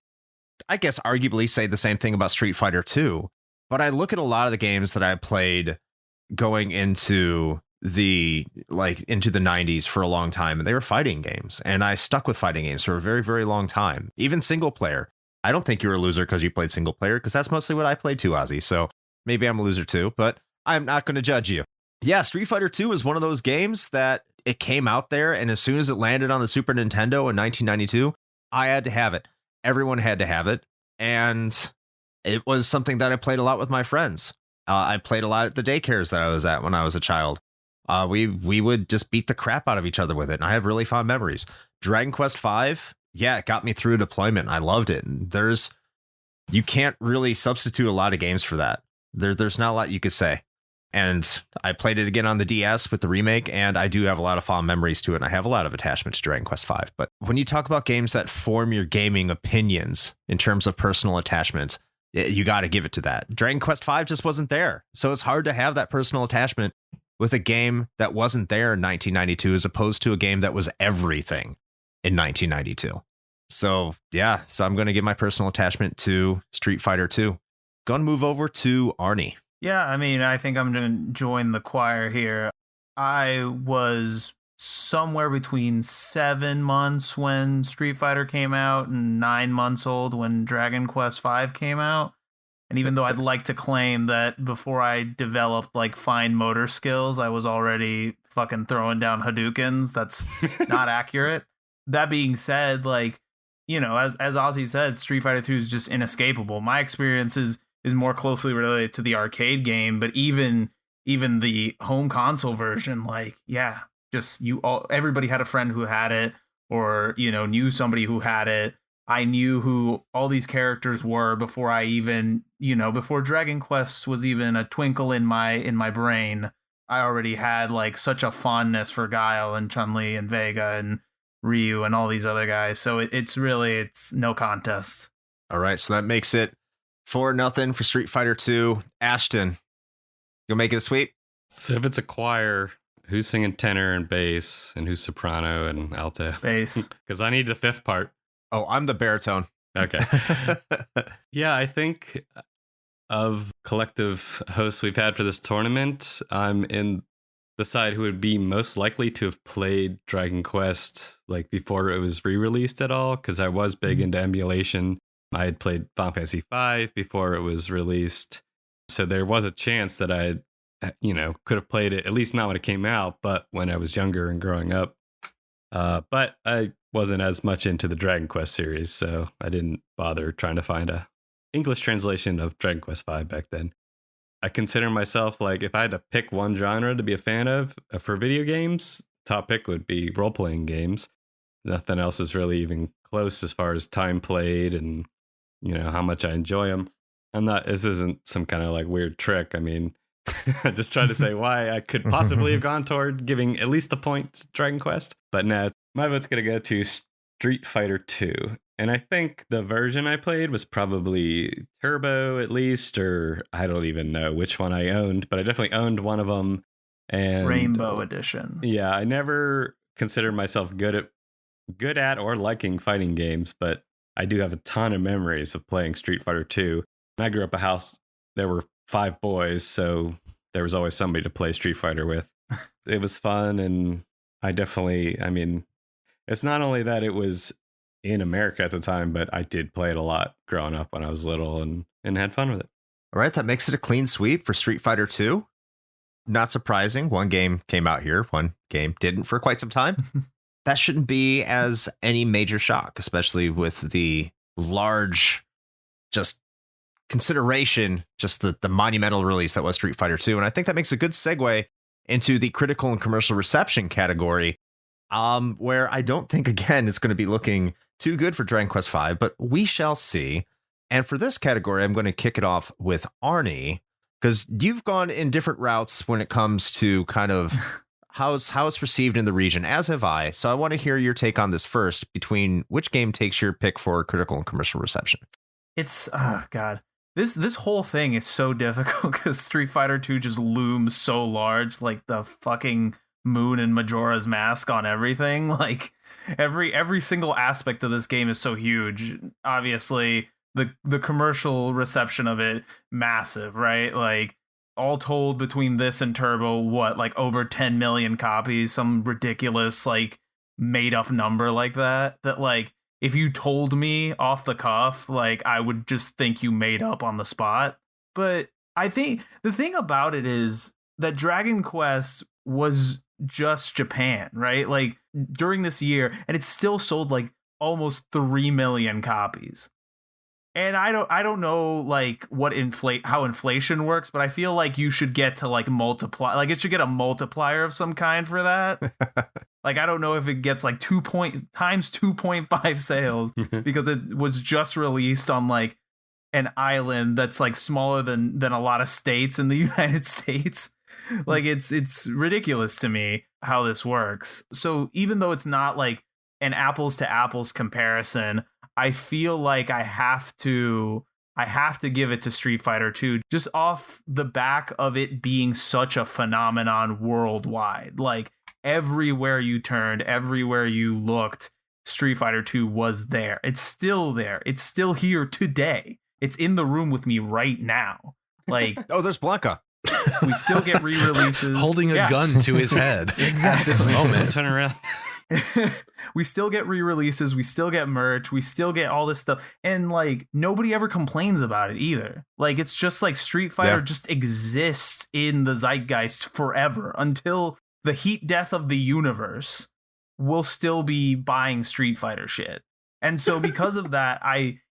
I guess arguably say the same thing about Street Fighter 2, but I look at a lot of the games that I played going into the 90s for a long time, and they were fighting games, and I stuck with fighting games for a very, very long time. Even single player. I don't think you're a loser because you played single player, because that's mostly what I played too, Ozzy. So maybe I'm a loser too, but I'm not going to judge you. Yeah, Street Fighter 2 is one of those games that it came out there, and as soon as it landed on the Super Nintendo in 1992, I had to have it. Everyone had to have it, and it was something that I played a lot with my friends. I played a lot at the daycares that I was at when I was a child. We would just beat the crap out of each other with it, and I have really fond memories. Dragon Quest V, yeah, it got me through deployment. I loved it. And you can't really substitute a lot of games for that. There's not a lot you could say. And I played it again on the DS with the remake, and I do have a lot of fond memories to it, and I have a lot of attachment to Dragon Quest V. But when you talk about games that form your gaming opinions in terms of personal attachment, you got to give it to that. Dragon Quest V just wasn't there. So it's hard to have that personal attachment with a game that wasn't there in 1992 as opposed to a game that was everything in 1992. So, yeah, I'm going to give my personal attachment to Street Fighter II. Going to move over to Arnie. Yeah, I mean, I think I'm going to join the choir here. I was somewhere between 7 months when Street Fighter came out and 9 months old when Dragon Quest V came out. And even though I'd like to claim that before I developed like fine motor skills, I was already fucking throwing down Hadoukens, that's not accurate. That being said, like, you know, as Ozzy said, Street Fighter 2 is just inescapable. My experience is more closely related to the arcade game, but even the home console version, like, yeah, just everybody had a friend who had it, or, you know, knew somebody who had it. I knew who all these characters were before I even, you know, before Dragon Quest was even a twinkle in my brain. I already had like such a fondness for Guile and Chun-Li and Vega and Ryu and all these other guys. So it's no contest. All right, so that makes it 4-0 for Street Fighter 2. Ashton, you'll make it a sweep? So if it's a choir, who's singing tenor and bass, and who's soprano and alto? Bass. Because I need the fifth part. Oh, I'm the baritone. Okay. Yeah, I think of collective hosts we've had for this tournament, I'm in the side who would be most likely to have played Dragon Quest like before it was re-released at all, because I was big into emulation. I had played Final Fantasy V before it was released, so there was a chance that I, you know, could have played it, at least not when it came out, but when I was younger and growing up. But I wasn't as much into the Dragon Quest series, so I didn't bother trying to find a English translation of Dragon Quest V back then. I consider myself, like, if I had to pick one genre to be a fan of for video games, top pick would be role-playing games. Nothing else is really even close as far as time played and, you know, how much I enjoy them. This isn't some kind of like weird trick. I mean, I just tried to say why I could possibly have gone toward giving at least a point to Dragon Quest. But no, my vote's going to go to Street Fighter II. And I think the version I played was probably Turbo at least, or I don't even know which one I owned, but I definitely owned one of them. And Rainbow Edition. Yeah, I never considered myself good at or liking fighting games, but I do have a ton of memories of playing Street Fighter II. And I grew up a house, there were 5 boys, so there was always somebody to play Street Fighter with. It was fun, and I mean, it's not only that it was in America at the time, but I did play it a lot growing up when I was little and had fun with it. All right, that makes it a clean sweep for Street Fighter 2. Not surprising. One game came out here, one game didn't for quite some time. That shouldn't be as any major shock, especially with the large just consideration, just the monumental release that was Street Fighter 2. And I think that makes a good segue into the critical and commercial reception category, where I don't think, again, it's going to be looking too good for Dragon Quest V, but we shall see. And for this category, I'm going to kick it off with Arnie, because you've gone in different routes when it comes to kind of how it's received in the region, as have I. So I want to hear your take on this first, between which game takes your pick for critical and commercial reception. It's, God. This whole thing is so difficult because Street Fighter 2 just looms so large, like the fucking moon and Majora's Mask on everything. Like every single aspect of this game is so huge. Obviously, the commercial reception of it, massive, right? Like all told between this and Turbo, like over 10 million copies, some ridiculous like made up number like that like, if you told me off the cuff, like, I would just think you made up on the spot. But I think the thing about it is that Dragon Quest was just Japan, right? Like, during this year, and it still sold like almost 3 million copies. And I don't know like how inflation works, but I feel like you should get to like multiply, like it should get a multiplier of some kind for that. Like, I don't know if it gets like 2.5 sales because it was just released on like an island that's like smaller than a lot of states in the United States. Like it's ridiculous to me how this works. So even though it's not like an apples to apples comparison, I feel like I have to give it to Street Fighter II just off the back of it being such a phenomenon worldwide. Like everywhere you turned, everywhere you looked, Street Fighter II was there. It's still there. It's still here today. It's in the room with me right now. Like, oh, there's Blanca. We still get re-releases. Holding a gun to his head. Exactly. At this moment. Turn around. We still get re-releases. We still get merch. We still get all this stuff. And like, nobody ever complains about it either. Like, it's just like Street Fighter just exists in the zeitgeist forever until the heat death of the universe. We'll still be buying Street Fighter shit. And so because of that,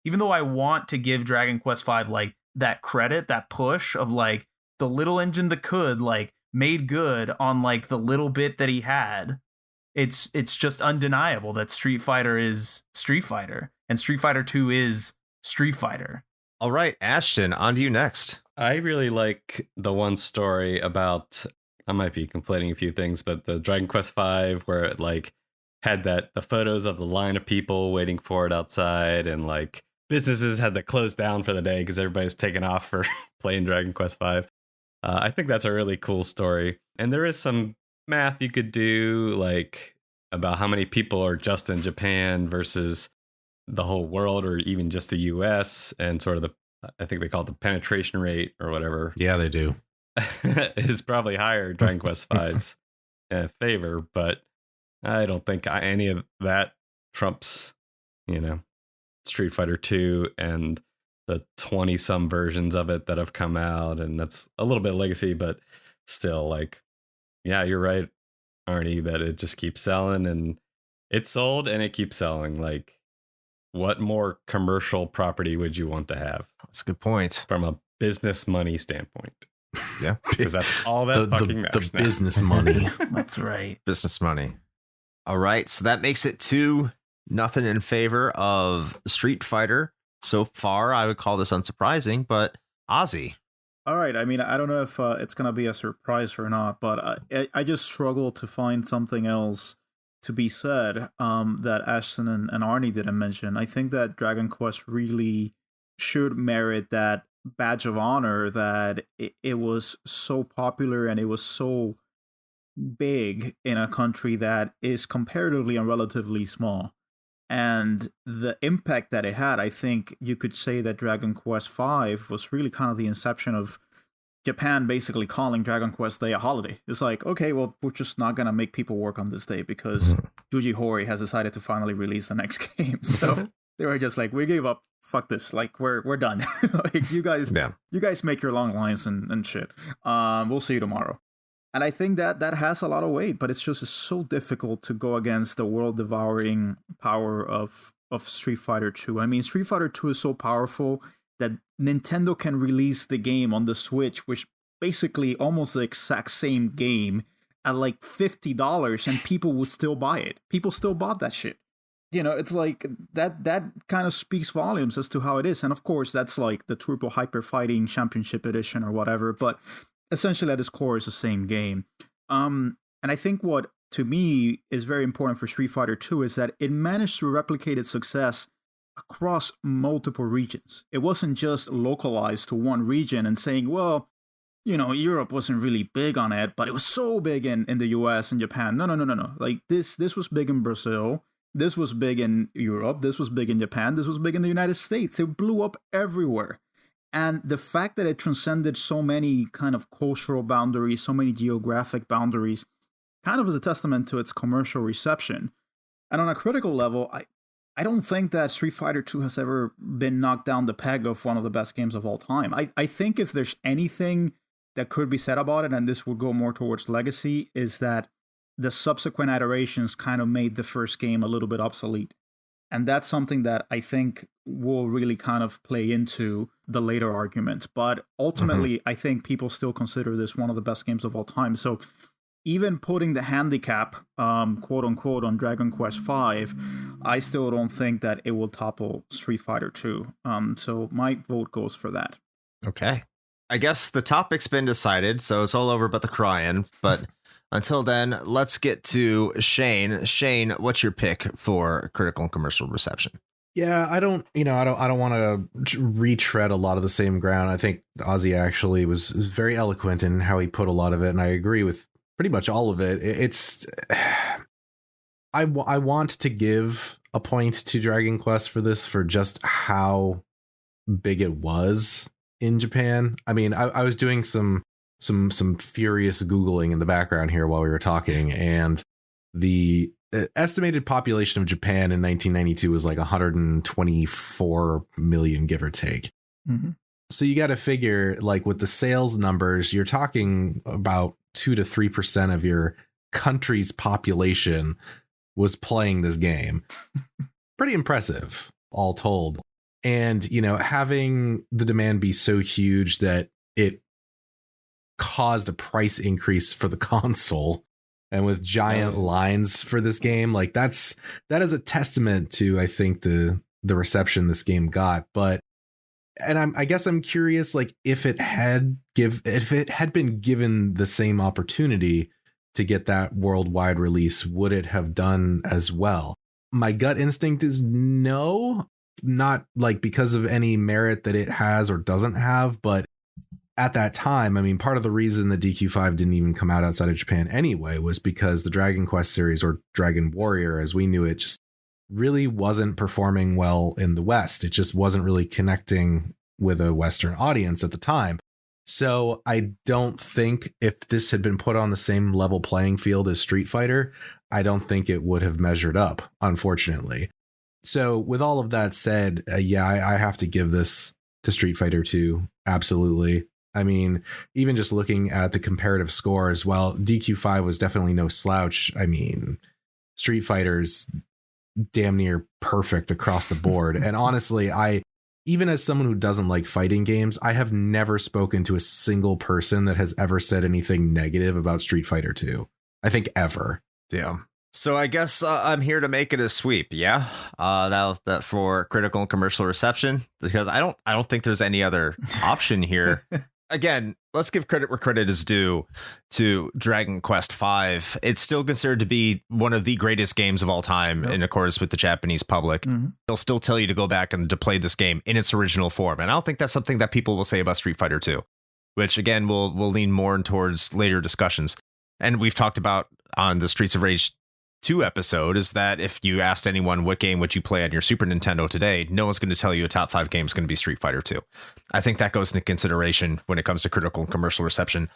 even though I want to give Dragon Quest V like that credit, that push of like the little engine that could like made good on like the little bit that he had, it's just undeniable that Street Fighter is Street Fighter and Street Fighter 2 is Street Fighter. All right, Ashton, on to you next. I really like the one story about, I might be conflating a few things, but the Dragon Quest V where it like had the photos of the line of people waiting for it outside, and like businesses had to close down for the day because everybody was taking off for playing Dragon Quest V. I think that's a really cool story. And there is some math you could do, like about how many people are just in Japan versus the whole world, or even just the US, and sort of I think they call it the penetration rate or whatever. Yeah, they do. Is probably higher in Dragon Quest V's favor, but I don't think any of that trumps, Street Fighter 2 and the 20 some versions of it that have come out. And that's a little bit of legacy, but still, like, yeah, you're right, Arnie, that it just keeps selling, and it's sold and it keeps selling. Like, what more commercial property would you want to have? That's a good point. From a business money standpoint. Yeah. Because that's all that fucking matters. The business money. That's right. Business money. All right. So that makes it 2-0 in favor of Street Fighter. So far, I would call this unsurprising, but Ozzy. All right. I mean, I don't know if it's going to be a surprise or not, but I just struggle to find something else to be said that Ashton and Arnie didn't mention. I think that Dragon Quest really should merit that badge of honor that it was so popular and it was so big in a country that is comparatively and relatively small. And the impact that it had, I think you could say that Dragon Quest V was really kind of the inception of Japan basically calling Dragon Quest Day a holiday. It's like, okay, well, we're just not going to make people work on this day because Yuji Horii has decided to finally release the next game. So they were just like, we gave up. Fuck this. Like, we're done. Like, you guys make your long lines and shit. We'll see you tomorrow. And I think that has a lot of weight, but it's so difficult to go against the world-devouring power of Street Fighter II. I mean, Street Fighter II is so powerful that Nintendo can release the game on the Switch, which basically almost the exact same game, at like $50, and people would still buy it. People still bought that shit. It's like that kind of speaks volumes as to how it is. And of course, that's like the Turbo Hyper Fighting Championship Edition or whatever, but essentially at its core is the same game. And I think what, to me, is very important for Street Fighter II is that it managed to replicate its success across multiple regions. It wasn't just localized to one region and saying, well, Europe wasn't really big on it, but it was so big in the US and Japan. No. Like, this was big in Brazil. This was big in Europe. This was big in Japan. This was big in the United States. It blew up everywhere. And the fact that it transcended so many kind of cultural boundaries, so many geographic boundaries, kind of is a testament to its commercial reception. And on a critical level, I don't think that Street Fighter II has ever been knocked down the peg of one of the best games of all time. I think if there's anything that could be said about it, and this would go more towards legacy, is that the subsequent iterations kind of made the first game a little bit obsolete. And that's something that I think will really kind of play into the later arguments. But ultimately, I think people still consider this one of the best games of all time. So even putting the handicap, quote unquote, on Dragon Quest V, I still don't think that it will topple Street Fighter II. So my vote goes for that. Okay. I guess the topic's been decided, so it's all over but the crying. But until then, let's get to Shane. Shane, what's your pick for critical and commercial reception? Yeah, I don't want to retread a lot of the same ground. I think Ozzy actually was very eloquent in how he put a lot of it, and I agree with pretty much all of it. I want to give a point to Dragon Quest for this, for just how big it was in Japan. I mean, I was doing some furious Googling in the background here while we were talking, and the estimated population of Japan in 1992 was like 124 million, give or take. Mm-hmm. So you got to figure, like, with the sales numbers, you're talking about 2 to 3% of your country's population was playing this game. Pretty impressive, all told. And, you know, having the demand be so huge that it caused a price increase for the console, and with giant lines for this game, like that is a testament to, I think, the reception this game got. But, and I guess I'm curious, like, if it had been given the same opportunity to get that worldwide release, would it have done as well? My gut instinct is no, not like because of any merit that it has or doesn't have, but at that time, I mean, part of the reason the DQ5 didn't even come out outside of Japan anyway was because the Dragon Quest series, or Dragon Warrior as we knew it, just really wasn't performing well in the West. It just wasn't really connecting with a Western audience at the time. So I don't think, if this had been put on the same level playing field as Street Fighter, I don't think it would have measured up, unfortunately. So with all of that said, I have to give this to Street Fighter II. Absolutely. I mean, even just looking at the comparative scores, while DQ5 was definitely no slouch, I mean, Street Fighter's damn near perfect across the board. And honestly, even as someone who doesn't like fighting games, I have never spoken to a single person that has ever said anything negative about Street Fighter 2. I think ever. Yeah. So I guess I'm here to make it a sweep. Yeah. That for critical and commercial reception, because I don't think there's any other option here. Again, let's give credit where credit is due to Dragon Quest V. It's still considered to be one of the greatest games of all time, in accordance with the Japanese public. Mm-hmm. They'll still tell you to go back and to play this game in its original form. And I don't think that's something that people will say about Street Fighter II, which, again, we'll lean more towards later discussions. And we've talked about on the Streets of Rage 2 episode, is that if you asked anyone what game would you play on your Super Nintendo today, no one's going to tell you a top 5 game is going to be Street Fighter 2. I think that goes into consideration when it comes to critical and commercial reception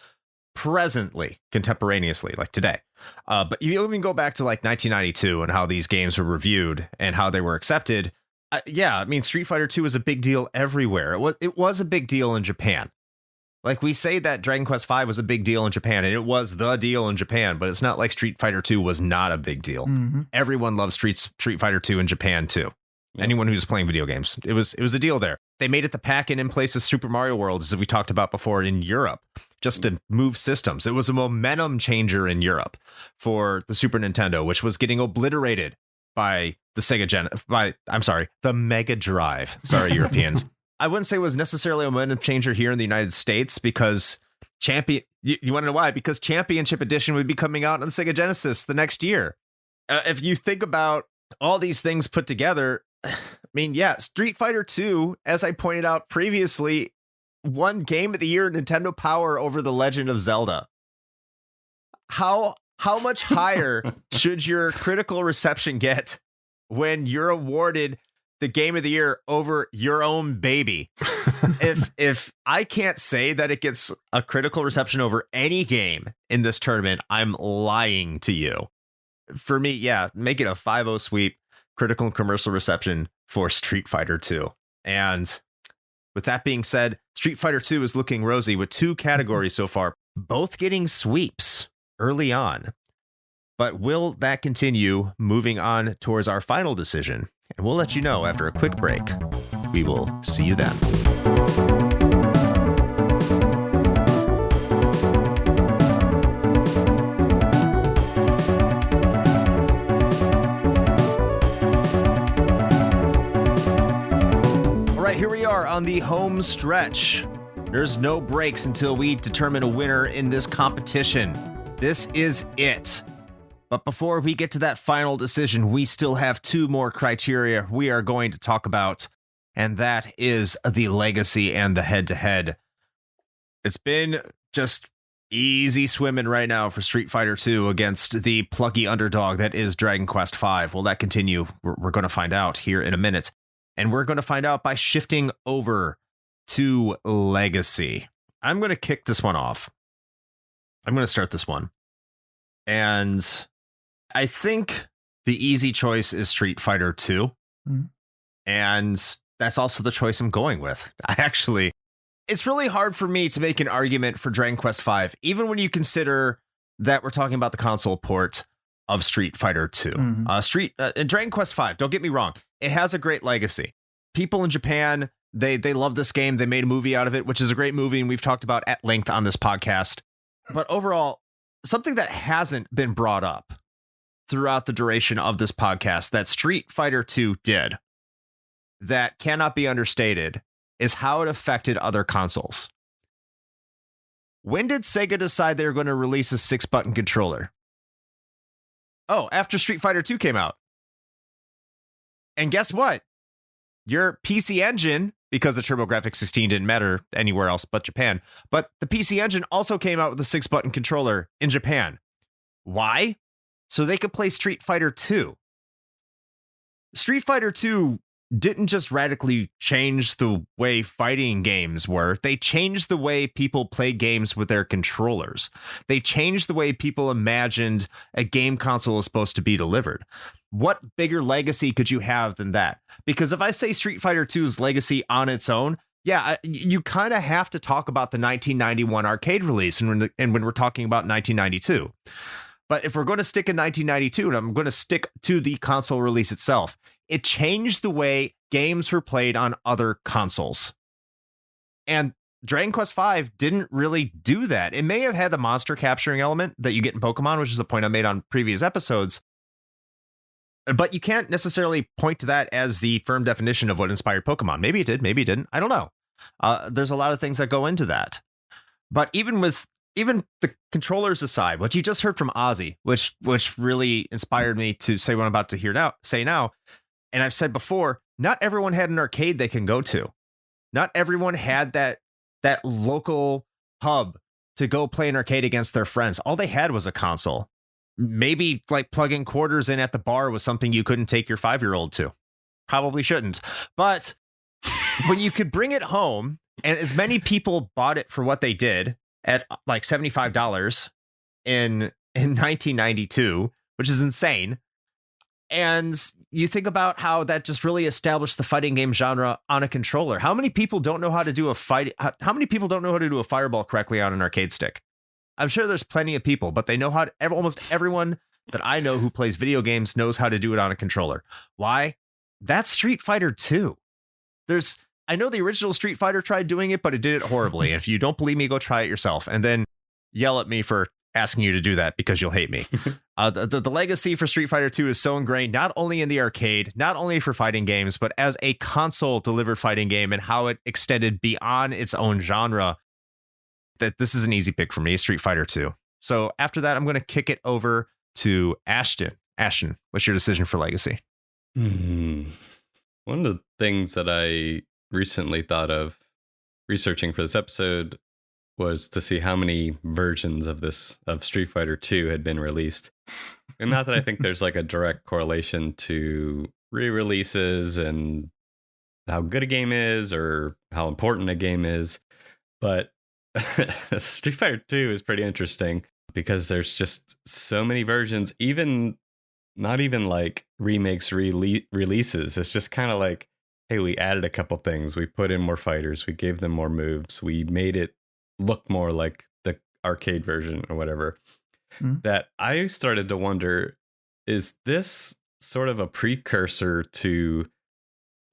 presently, contemporaneously, like today. But you even go back to like 1992 and how these games were reviewed and how they were accepted. I mean, Street Fighter 2 was a big deal everywhere. It was a big deal in Japan. Like, we say that Dragon Quest V was a big deal in Japan, and it was the deal in Japan, but it's not like Street Fighter 2 was not a big deal. Mm-hmm. Everyone loves Street Fighter 2 in Japan, too. Yeah. Anyone who's playing video games. It was a deal there. They made it the pack-in in place of Super Mario World, as we talked about before, in Europe, just to move systems. It was a momentum changer in Europe for the Super Nintendo, which was getting obliterated by the Mega Drive. Sorry, Europeans. I wouldn't say it was necessarily a momentum changer here in the United States, because you want to know why? Because Championship Edition would be coming out on the Sega Genesis the next year. If you think about all these things put together, I mean, yeah, Street Fighter 2, as I pointed out previously, won Game of the Year Nintendo Power over The Legend of Zelda. How much higher should your critical reception get when you're awarded the Game of the Year over your own baby? If I can't say that it gets a critical reception over any game in this tournament, I'm lying to you. For me, yeah, make it a 5-0 sweep, critical and commercial reception for Street Fighter 2. And with that being said, Street Fighter 2 is looking rosy with 2 categories so far, both getting sweeps early on. But will that continue moving on towards our final decision? And we'll let you know after a quick break. We will see you then. All right, here we are on the home stretch. There's no breaks until we determine a winner in this competition. This is it. But before we get to that final decision, we still have 2 more criteria we are going to talk about, and that is the legacy and the head-to-head. It's been just easy swimming right now for Street Fighter II against the plucky underdog that is Dragon Quest V. Will that continue? We're going to find out here in a minute. And we're going to find out by shifting over to Legacy. I'm going to kick this one off. I'm going to start this one. And I think the easy choice is Street Fighter II. Mm-hmm. And that's also the choice I'm going with. It's really hard for me to make an argument for Dragon Quest V, even when you consider that we're talking about the console port of Street Fighter II. Mm-hmm. Dragon Quest V, don't get me wrong, it has a great legacy. People in Japan, they love this game. They made a movie out of it, which is a great movie, and we've talked about at length on this podcast. But overall, something that hasn't been brought up throughout the duration of this podcast that Street Fighter II did that cannot be understated is how it affected other consoles. When did Sega decide they were going to release a 6-button controller? Oh, after Street Fighter II came out. And guess what? Your PC Engine, because the TurboGrafx 16 didn't matter anywhere else but Japan, but the PC Engine also came out with a 6-button controller in Japan. Why? So they could play Street Fighter II. Street Fighter II didn't just radically change the way fighting games were. They changed the way people play games with their controllers. They changed the way people imagined a game console is supposed to be delivered. What bigger legacy could you have than that? Because if I say Street Fighter II's legacy on its own, yeah, you kind of have to talk about the 1991 arcade release and when we're talking about 1992. But if we're going to stick in 1992, and I'm going to stick to the console release itself, it changed the way games were played on other consoles. And Dragon Quest V didn't really do that. It may have had the monster capturing element that you get in Pokemon, which is a point I made on previous episodes. But you can't necessarily point to that as the firm definition of what inspired Pokemon. Maybe it did, maybe it didn't. I don't know. There's a lot of things that go into that. But even the controllers aside, what you just heard from Ozzy, which really inspired me to say what I'm about to say now. And I've said before, not everyone had an arcade they can go to. Not everyone had that local hub to go play an arcade against their friends. All they had was a console. Maybe like plugging quarters in at the bar was something you couldn't take your 5-year-old to. Probably shouldn't. But when you could bring it home, and as many people bought it for what they did at like $75 in 1992, which is insane. And you think about how that just really established the fighting game genre on a controller. How many people don't know how to do how many people don't know how to do a fireball correctly on an arcade stick? I'm sure there's plenty of people, but they know how to, almost everyone that I know who plays video games knows how to do it on a controller. Why? That's Street Fighter II. I know the original Street Fighter tried doing it, but it did it horribly. If you don't believe me, go try it yourself and then yell at me for asking you to do that because you'll hate me. The legacy for Street Fighter II is so ingrained, not only in the arcade, not only for fighting games, but as a console delivered fighting game and how it extended beyond its own genre, that this is an easy pick for me, Street Fighter II. So after that, I'm going to kick it over to Ashton. Ashton, what's your decision for legacy? One of the things that I recently thought of researching for this episode was to see how many versions of Street Fighter II had been released. And not that I think there's like a direct correlation to re-releases and how good a game is or how important a game is, but Street Fighter II is pretty interesting because there's just so many versions, not even like remakes, releases. It's just kind of like, hey, we added a couple things. We put in more fighters. We gave them more moves. We made it look more like the arcade version or whatever. That I started to wonder, is this sort of a precursor to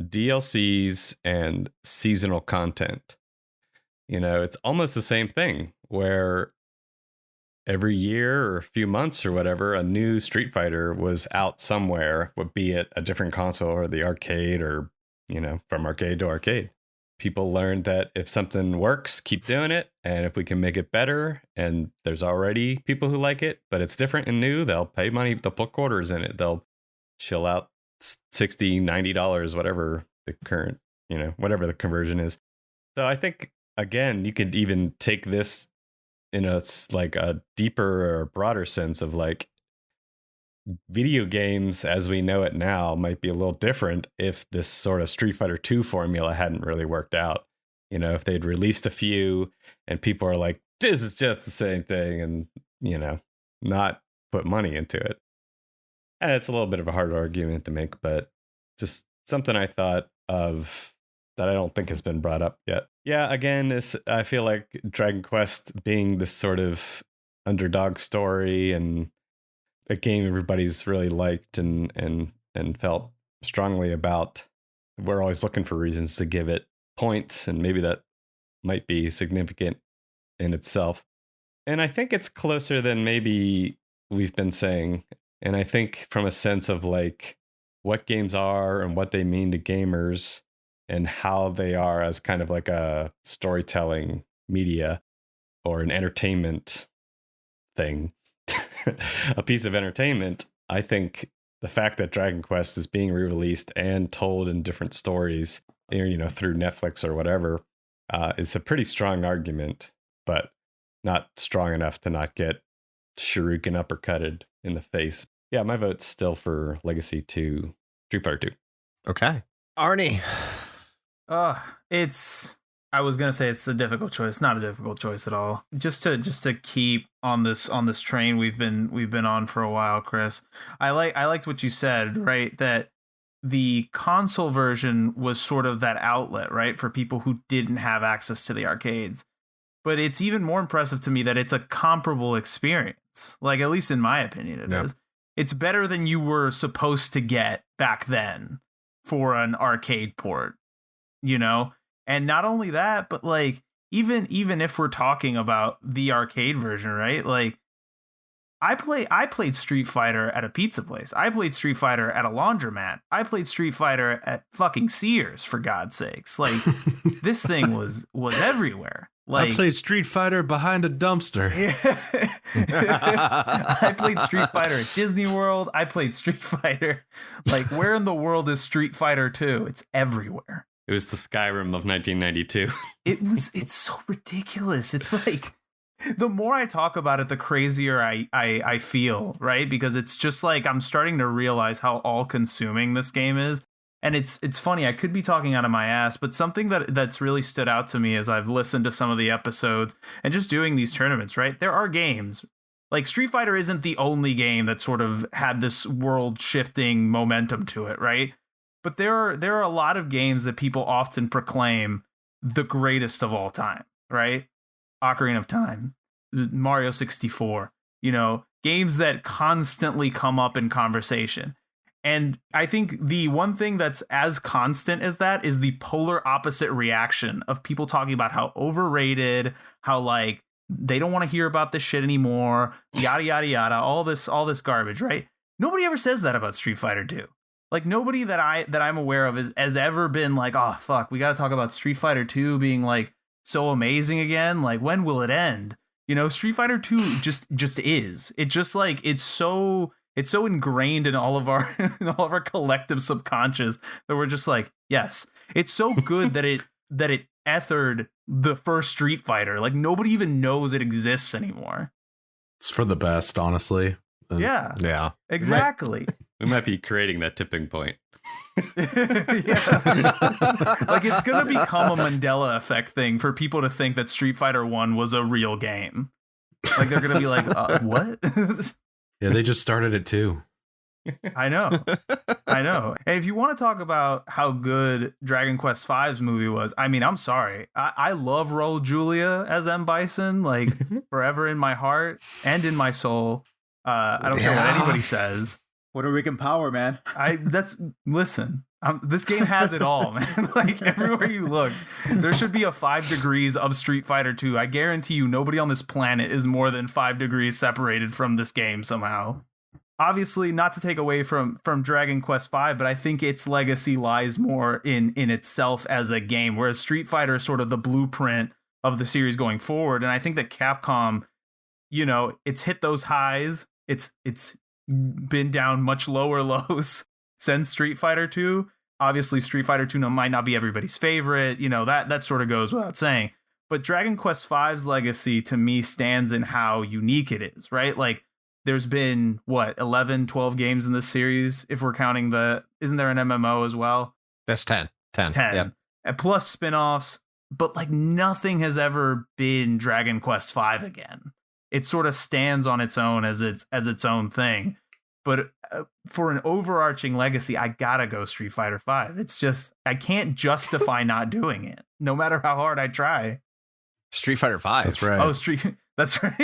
DLCs and seasonal content? You know, it's almost the same thing where every year or a few months or whatever, a new Street Fighter was out somewhere, would be it a different console or the arcade or, you know, from arcade to arcade. people learned that if something works, keep doing it. And if we can make it better, and there's already people who like it, but it's different and new, they'll pay money, they'll put quarters in it. They'll chill out $60, $90, whatever the current, whatever the conversion is. So I think, again, you could even take this in a deeper or broader sense of like video games as we know it now might be a little different if this sort of Street Fighter II formula hadn't really worked out. If they'd released a few and people are like, this is just the same thing, and, not put money into it. And it's a little bit of a hard argument to make, but just something I thought of that I don't think has been brought up yet. Yeah, again, I feel like Dragon Quest being this sort of underdog story and a game everybody's really liked and felt strongly about. We're always looking for reasons to give it points, and maybe that might be significant in itself. And I think it's closer than maybe we've been saying. And I think from a sense of like what games are and what they mean to gamers and how they are as kind of like a storytelling media or an entertainment thing, a piece of entertainment, I think the fact that Dragon Quest is being re-released and told in different stories, through Netflix or whatever, is a pretty strong argument, but not strong enough to not get shuriken uppercutted in the face. Yeah, my vote's still for Legacy 2, Street Fighter 2. Okay. Arnie. I was gonna say it's a difficult choice. Not a difficult choice at all. Just to keep on this train we've been on for a while, Chris. I liked what you said, right? That the console version was sort of that outlet, right, for people who didn't have access to the arcades. But it's even more impressive to me that it's a comparable experience. Like, at least in my opinion, it is. It's better than you were supposed to get back then for an arcade port, And not only that, but like even if we're talking about the arcade version, right? Like I played Street Fighter at a pizza place. I played Street Fighter at a laundromat. I played Street Fighter at fucking Sears, for God's sakes. Like this thing was everywhere. Like, I played Street Fighter behind a dumpster. I played Street Fighter at Disney World. I played Street Fighter. Like, where in the world is Street Fighter 2? It's everywhere. It was the Skyrim of 1992. It's so ridiculous. It's like, the more I talk about it, the crazier I feel, right? Because it's just like I'm starting to realize how all-consuming this game is. And it's funny, I could be talking out of my ass, but something that's really stood out to me as I've listened to some of the episodes and just doing these tournaments, right? There are games, like Street Fighter isn't the only game that sort of had this world-shifting momentum to it, right? But there are a lot of games that people often proclaim the greatest of all time, right? Ocarina of Time, Mario 64, games that constantly come up in conversation. And I think the one thing that's as constant as that is the polar opposite reaction of people talking about how overrated, how like they don't want to hear about this shit anymore, yada, yada, yada, all this garbage, right? Nobody ever says that about Street Fighter 2. Like nobody that I'm aware of has ever been like, oh, fuck, we got to talk about Street Fighter 2 being like so amazing again. Like, when will it end? Street Fighter 2 just is. It just like it's so ingrained in all of our collective subconscious that we're just like, yes, it's so good that it ethered the first Street Fighter. Like nobody even knows it exists anymore. It's for the best, honestly. Yeah, exactly. We might be creating that tipping point. Yeah. Like it's gonna become a Mandela effect thing for people to think that Street Fighter 1 was a real game. Like they're gonna be like, what? Yeah, they just started it too. I know. And if you want to talk about how good Dragon Quest V's movie was, I mean, I'm sorry. I love Raul Julia as M. Bison, like forever in my heart and in my soul. I don't care what anybody says. Puerto Rican power, man. Listen. This game has it all, man. Like everywhere you look, there should be a 5 degrees of Street Fighter 2. I guarantee you, nobody on this planet is more than 5 degrees separated from this game somehow. obviously not to take away from Dragon Quest V, but I think its legacy lies more in itself as a game, whereas Street Fighter is sort of the blueprint of the series going forward. And I think that Capcom, it's hit those highs. It's been down much lower lows since Street Fighter II. Obviously, Street Fighter II might not be everybody's favorite. that sort of goes without saying. But Dragon Quest V's legacy to me stands in how unique it is, right? Like, there's been, 11, 12 games in this series, if we're counting isn't there an MMO as well? That's 10. 10. Yep. And plus spin-offs, but like nothing has ever been Dragon Quest V again. It sort of stands on its own as its own thing. But for an overarching legacy, I gotta go Street Fighter V. It's just, I can't justify not doing it, no matter how hard I try. Street Fighter V. That's right. Oh, that's right.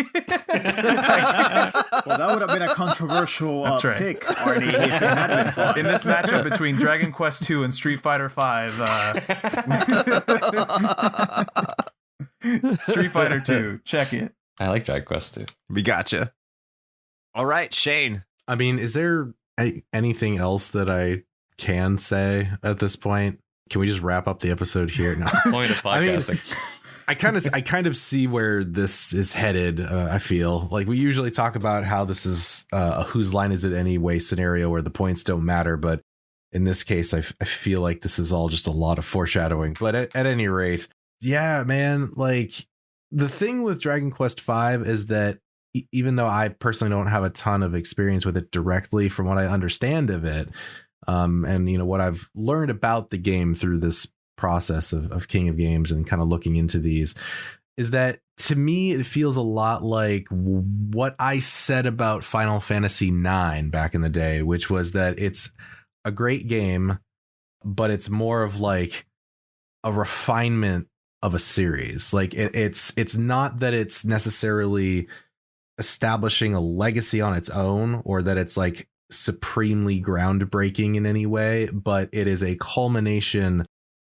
Well, that would have been a controversial pick, Arnie, if it had been fun. In this matchup between Dragon Quest II and Street Fighter V, Street Fighter II, check it. I like Dragon Quest II. We gotcha. All right, Shane. I mean, is there anything else that I can say at this point? Can we just wrap up the episode here? No. Point of podcasting. I kind of see where this is headed. I feel like we usually talk about how this is a whose line is it anyway scenario where the points don't matter. But in this case, I feel like this is all just a lot of foreshadowing. But at any rate, yeah, man, like the thing with Dragon Quest V is that even though I personally don't have a ton of experience with it directly, from what I understand of it, and what I've learned about the game through this process of King of Games and kind of looking into these, is that to me it feels a lot like what I said about Final Fantasy IX back in the day, which was that it's a great game, but it's more of like a refinement of a series. Like it's not that it's necessarily establishing a legacy on its own or that it's like supremely groundbreaking in any way, but it is a culmination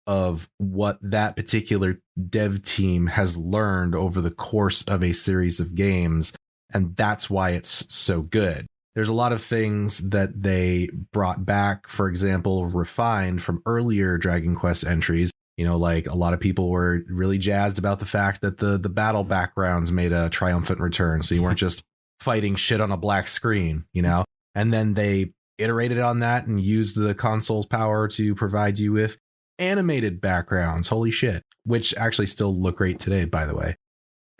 of what that particular dev team has learned over the course of a series of games. And that's why it's so good. There's a lot of things that they brought back, for example, refined from earlier Dragon Quest entries. Like a lot of people were really jazzed about the fact that the battle backgrounds made a triumphant return. So you weren't just fighting shit on a black screen, and then they iterated on that and used the console's power to provide you with animated backgrounds. Holy shit. Which actually still look great today, by the way.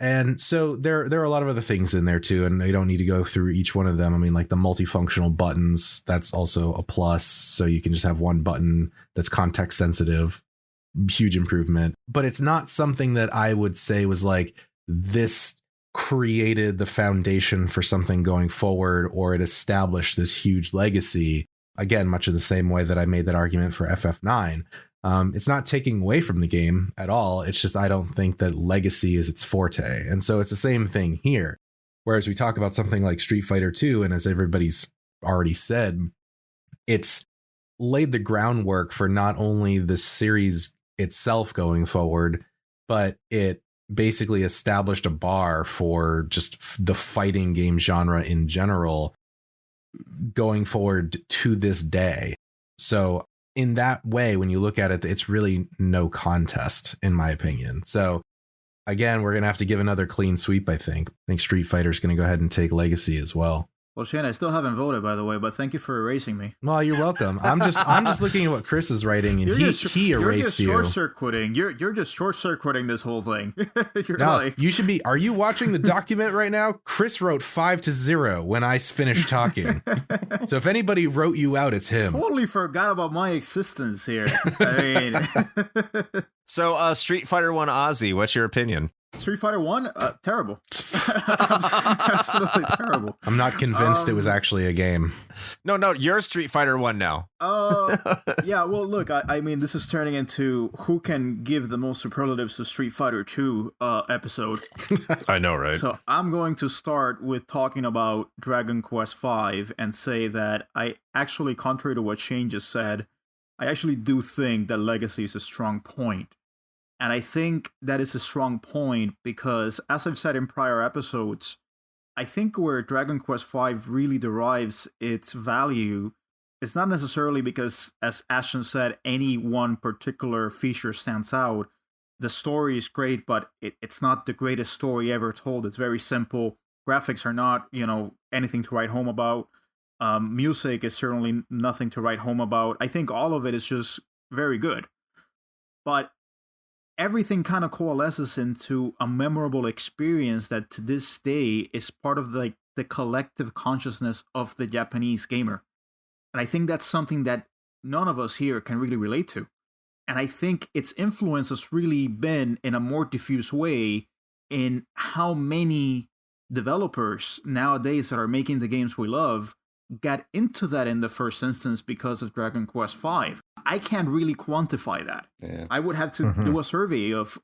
And so there are a lot of other things in there too, and you don't need to go through each one of them. I mean, like the multifunctional buttons, that's also a plus. So you can just have one button that's context sensitive. Huge improvement. But it's not something that I would say was like this created the foundation for something going forward, or it established this huge legacy. Again, much in the same way that I made that argument for FF9. It's not taking away from the game at all. It's just I don't think that legacy is its forte. And so it's the same thing here. Whereas we talk about something like Street Fighter II, and as everybody's already said, it's laid the groundwork for not only the series itself going forward, but it basically established a bar for just the fighting game genre in general going forward to this day. So in that way, when you look at it, it's really no contest, in my opinion. So again, we're going to have to give another clean sweep, I think. I think Street Fighter is going to go ahead and take Legacy as well. Well, Shane, I still haven't voted, by the way, but thank you for erasing me. Well, you're welcome. I'm just looking at what Chris is writing, and he erased you. You're just short-circuiting. You're just short-circuiting this whole thing. You should be. Are you watching the document right now? Chris wrote 5-0 when I finished talking. So if anybody wrote you out, it's him. Totally forgot about my existence here. I mean, so Street Fighter 1 Ozzy, what's your opinion? Street Fighter 1? Terrible. Absolutely terrible. I'm not convinced it was actually a game. No, you're Street Fighter 1 now. Yeah, well, look, I mean, this is turning into who can give the most superlatives to Street Fighter 2 episode. I know, right? So I'm going to start with talking about Dragon Quest V and say that I actually, contrary to what Shane just said, I actually do think that Legacy is a strong point. And I think that is a strong point because, as I've said in prior episodes, I think where Dragon Quest V really derives its value is not necessarily because, as Ashton said, any one particular feature stands out. The story is great, but it's not the greatest story ever told. It's very simple. Graphics are not, anything to write home about. Music is certainly nothing to write home about. I think all of it is just very good. But everything kind of coalesces into a memorable experience that to this day is part of the collective consciousness of the Japanese gamer. And I think that's something that none of us here can really relate to. And I think its influence has really been in a more diffuse way in how many developers nowadays that are making the games we love got into that in the first instance because of Dragon Quest V. I can't really quantify that. Yeah. I would have to do a survey of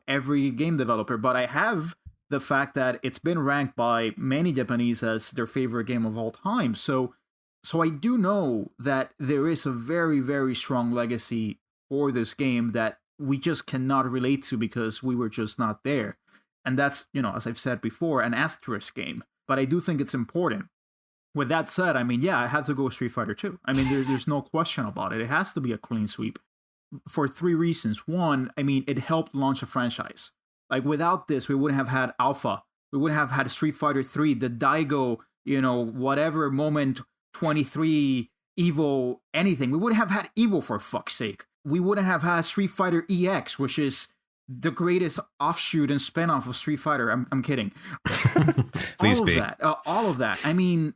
every game developer, but I have the fact that it's been ranked by many Japanese as their favorite game of all time. So I do know that there is a very, very strong legacy for this game that we just cannot relate to because we were just not there. And that's, as I've said before, an asterisk game. But I do think it's important. With that said, I had to go with Street Fighter II. There's no question about it. It has to be a clean sweep for 3 reasons. One, it helped launch a franchise. Like, without this, we wouldn't have had Alpha. We wouldn't have had Street Fighter III, the Daigo, whatever moment 23, Evo, anything. We wouldn't have had Evo, for fuck's sake. We wouldn't have had Street Fighter EX, which is the greatest offshoot and spinoff of Street Fighter. I'm kidding. Please be. All of that.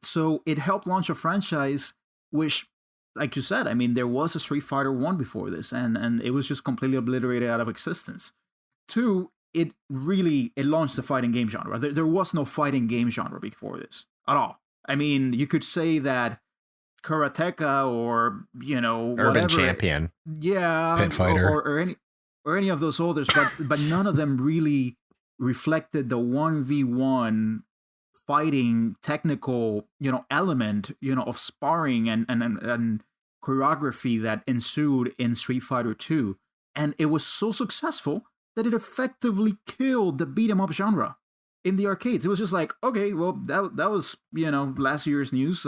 So it helped launch a franchise, which, like you said, there was a Street Fighter 1 before this, and it was just completely obliterated out of existence. 2, it launched the fighting game genre. There was no fighting game genre before this at all. You could say that Karateka or, Urban whatever. Champion. Yeah. Pit Fighter. Or any of those others, but none of them really reflected the 1v1 fighting technical, element, of sparring and choreography that ensued in Street Fighter II. And it was so successful that it effectively killed the beat 'em up genre in the arcades. It was just like, okay, well, that was, last year's news.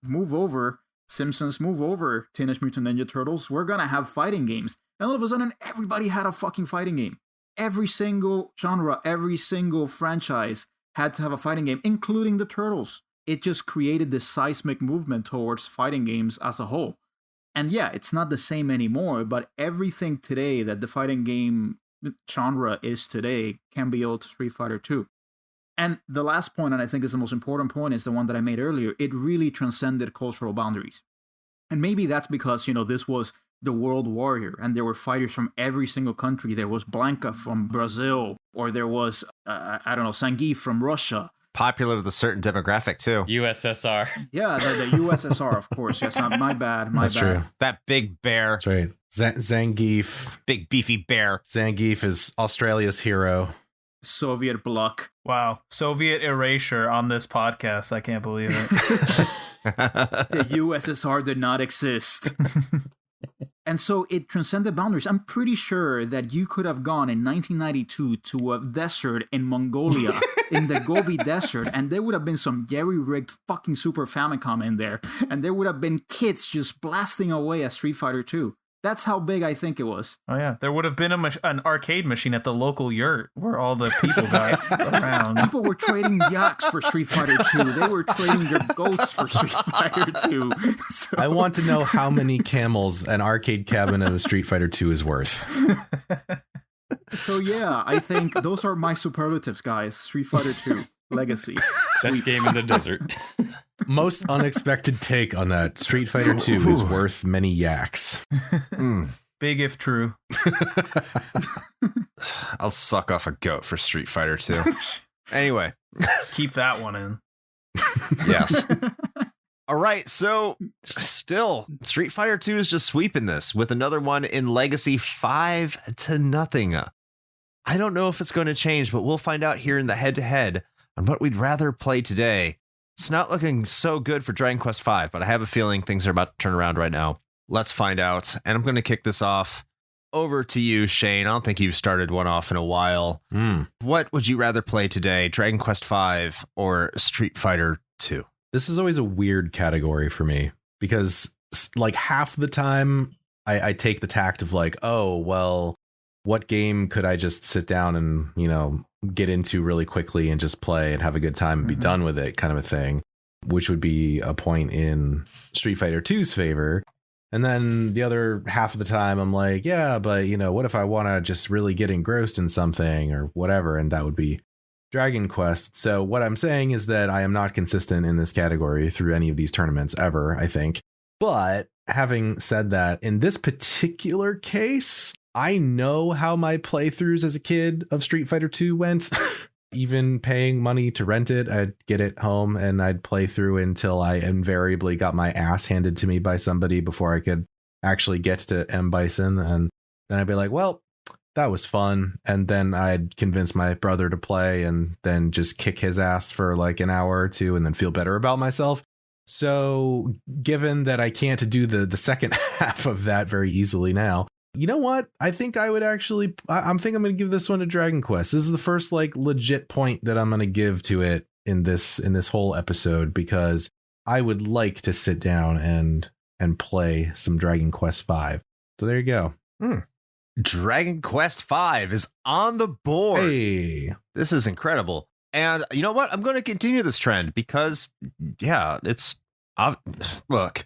Move over Simpsons, move over Teenage Mutant Ninja Turtles. We're going to have fighting games. And all of a sudden, everybody had a fucking fighting game. Every single genre, every single franchise had to have a fighting game, including the Turtles. It just created this seismic movement towards fighting games as a whole. And yeah, it's not the same anymore, but everything today that the fighting game genre is today can be owed to Street Fighter II. And the last point, and I think is the most important point, is the one that I made earlier. It really transcended cultural boundaries. And maybe that's because, this was the World Warrior, and there were fighters from every single country. There was Blanca from Brazil, or there was, Zangief from Russia. Popular with a certain demographic, too. USSR. Yeah, the USSR, of course. Yes, my bad. That's true. That big bear. That's right. Zangief. Big beefy bear. Zangief is Australia's hero. Soviet bloc. Wow. Soviet erasure on this podcast. I can't believe it. The USSR did not exist. And so it transcended boundaries. I'm pretty sure that you could have gone in 1992 to a desert in Mongolia, in the Gobi Desert, and there would have been some jerry-rigged fucking Super Famicom in there, and there would have been kids just blasting away at Street Fighter II. That's how big I think it was. Oh, yeah. There would have been an arcade machine at the local yurt where all the people got around. People were trading yaks for Street Fighter II. They were trading their goats for Street Fighter II. So. I want to know how many camels an arcade cabinet of Street Fighter II is worth. So, yeah, I think those are my superlatives, guys. Street Fighter II. Legacy. Best game in the desert. Most unexpected take on that. Street Fighter II is worth many yaks. Big if true. I'll suck off a goat for Street Fighter II. Anyway. Keep that one in. Yes. All right, so still, Street Fighter II is just sweeping this with another one in Legacy 5-0. I don't know if it's going to change, but we'll find out here in the head-to-head on what we'd rather play today. It's not looking so good for Dragon Quest V, but I have a feeling things are about to turn around right now. Let's find out. And I'm going to kick this off over to you, Shane. I don't think you've started one off in a while. What would you rather play today, Dragon Quest V or Street Fighter II? This is always a weird category for me because like half the time I take the tact of like, oh, well, what game could I just sit down and, you know, get into really quickly and just play and have a good time and be done with it kind of a thing, which would be a point in Street Fighter II's favor. And then the other half of the time I'm like, yeah, but, you know, what if I want to just really get engrossed in something or whatever? And that would be Dragon Quest. So what I'm saying is that I am not consistent in this category through any of these tournaments ever, I think. But having said that, in this particular case, I know how my playthroughs as a kid of Street Fighter II went. Even paying money to rent it, I'd get it home and I'd play through until I invariably got my ass handed to me by somebody before I could actually get to M. Bison. And then I'd be like, well, that was fun. And then I'd convince my brother to play and then just kick his ass for like an hour or two and then feel better about myself. So given that I can't do the second half of that very easily now, you know what? I think I would actually, I'm going to give this one to Dragon Quest. This is the first like legit point that I'm going to give to it in this whole episode, because I would like to sit down and play some Dragon Quest V. So there you go. Dragon Quest V is on the board. Hey, this is incredible. And you know what? I'm going to continue this trend because, yeah, look,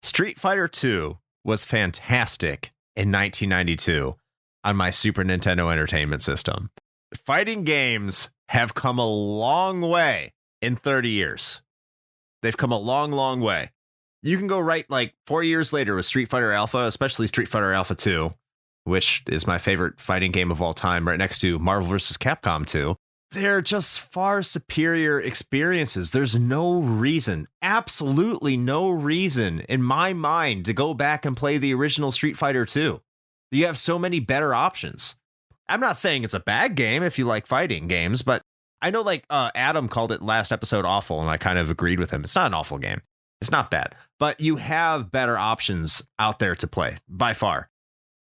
Street Fighter II was fantastic in 1992 on my Super Nintendo Entertainment System. Fighting games have come a long way in 30 years. They've come a long, long way. You can go right like 4 years later with Street Fighter Alpha, especially Street Fighter Alpha 2, which is my favorite fighting game of all time, right next to Marvel vs. Capcom 2. They're just far superior experiences. There's no reason, absolutely no reason in my mind to go back and play the original Street Fighter 2. You have so many better options. I'm not saying it's a bad game if you like fighting games, but I know like Adam called it last episode awful, and I kind of agreed with him. It's not an awful game. It's not bad, but you have better options out there to play by far.